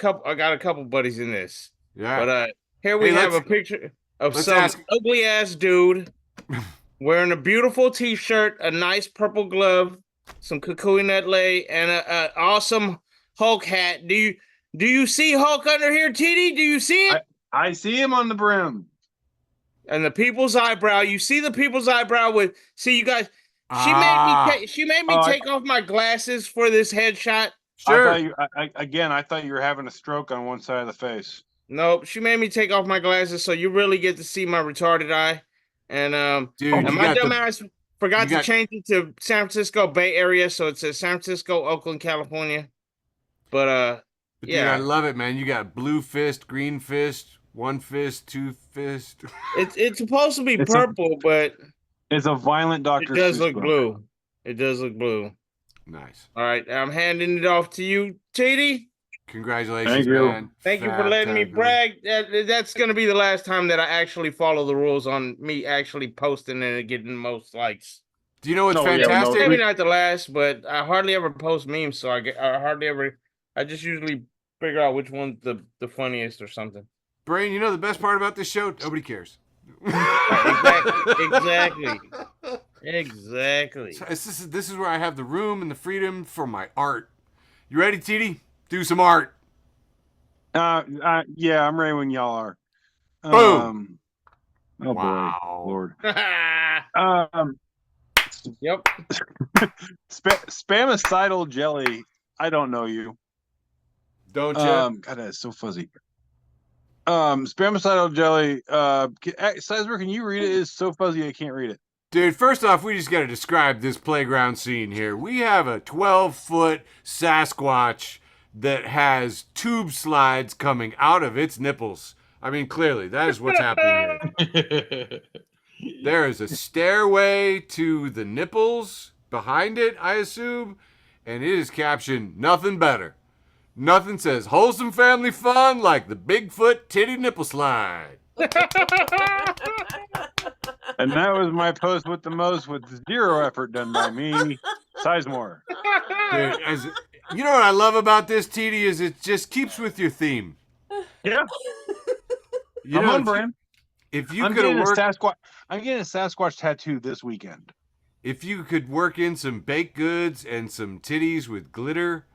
couple buddies in this. Yeah. But here we have a picture of some ugly ass dude wearing a beautiful t-shirt, a nice purple glove, some Kukui nut lay, and a awesome Hulk hat. Do you see Hulk under here, TD? Do you see it? I see him on the brim. And the people's eyebrow. You see the people's eyebrow with. See you guys. She made me take off my glasses for this headshot. Sure. I thought you were having a stroke on one side of the face. Nope. She made me take off my glasses so you really get to see my retarded eye. And Dude, and my dumb ass forgot to change it to San Francisco Bay Area, so it says San Francisco, Oakland, California. But Dude, yeah, I love it, man. You got blue fist, green fist, one fist, two fist. it's supposed to be purple, but it's a violent Dr. It does look blue. It does look blue. Nice. All right, I'm handing it off to you, TD. Congratulations, Thank you. man. Thank you for letting me brag. That's going to be the last time that I actually follow the rules on me actually posting and getting the most likes. Do you know what's fantastic? Maybe not the last, but I hardly ever post memes, so I hardly ever. I just usually figure out which one's the funniest or something. Brain, you know the best part about this show? Nobody cares. Exactly. So this is where I have the room and the freedom for my art. You ready, TD? Do some art. Yeah, I'm ready when y'all are. Boom. Oh wow. boy, Lord. Yep. Spamicidal jelly. I don't know you. Don't you? God, that's so fuzzy. Spamicidal jelly. Sizemore, can you read it? It's so fuzzy I can't read it. Dude, first off, we just got to describe this playground scene here. We have a 12-foot Sasquatch that has tube slides coming out of its nipples. I mean, clearly, that is what's happening here. There is a stairway to the nipples behind it, I assume, and it is captioned, "Nothing better. Nothing says wholesome family fun like the Bigfoot titty nipple slide." And that was my post with the most with 0 effort done by me, Sizemore. Dude, you know what I love about this, TD, is it just keeps with your theme. Yeah, You I'm know, on brand. if you I'm could getting a work, Sasquatch. I'm getting a Sasquatch tattoo this weekend. if you could work in some baked goods and some titties with glitter.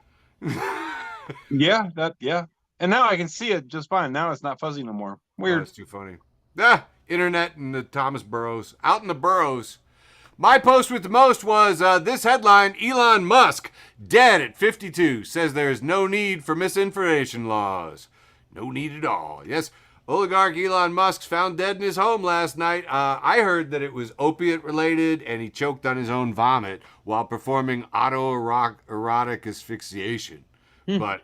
Yeah, yeah. And now I can see it just fine. Now it's not fuzzy no more. Oh, Weird. that's too funny. Internet and the Thomas Burrows. Out in the burrows. My post with the most was this headline: Elon Musk, dead at 52, says there is no need for misinformation laws. No need at all. Yes, oligarch Elon Musk's found dead in his home last night. I heard that it was opiate related and he choked on his own vomit while performing autoerotic asphyxiation. But,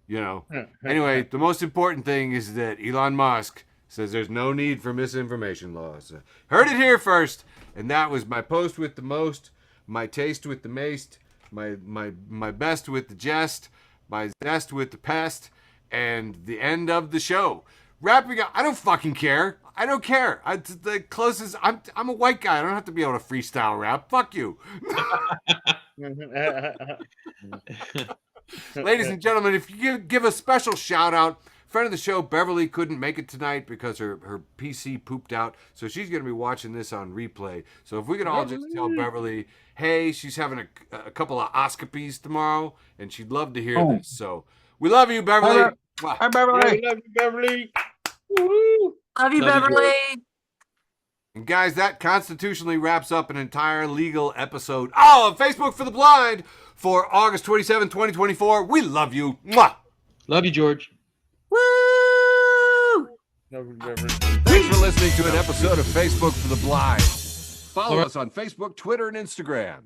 you know, anyway, the most important thing is that Elon Musk says there's no need for misinformation laws. Heard it here first, and that was my post with the most, my taste with the maste, my best with the jest, my zest with the pest, and the end of the show. Wrapping up, I don't fucking care. I don't care. The closest, I'm a white guy. I don't have to be able to freestyle rap. Fuck you. Ladies and gentlemen, if you give a special shout out, friend of the show, Beverly, couldn't make it tonight because her PC pooped out. So she's going to be watching this on replay. So if we could all just tell Beverly, hey, she's having a couple of oscopies tomorrow, and she'd love to hear this. So we love you, Beverly. Hi, Beverly. Yeah, we love you, Beverly. Woo-hoo. Love you, Love you, Beverly. And guys, that constitutionally wraps up an entire legal episode of Facebook for the Blind for August 27, 2024. We love you. Mwah! Love you, George. Woo! Love you, Beverly. Thanks for listening to an episode of Facebook for the Blind. Follow us on Facebook, Twitter, and Instagram.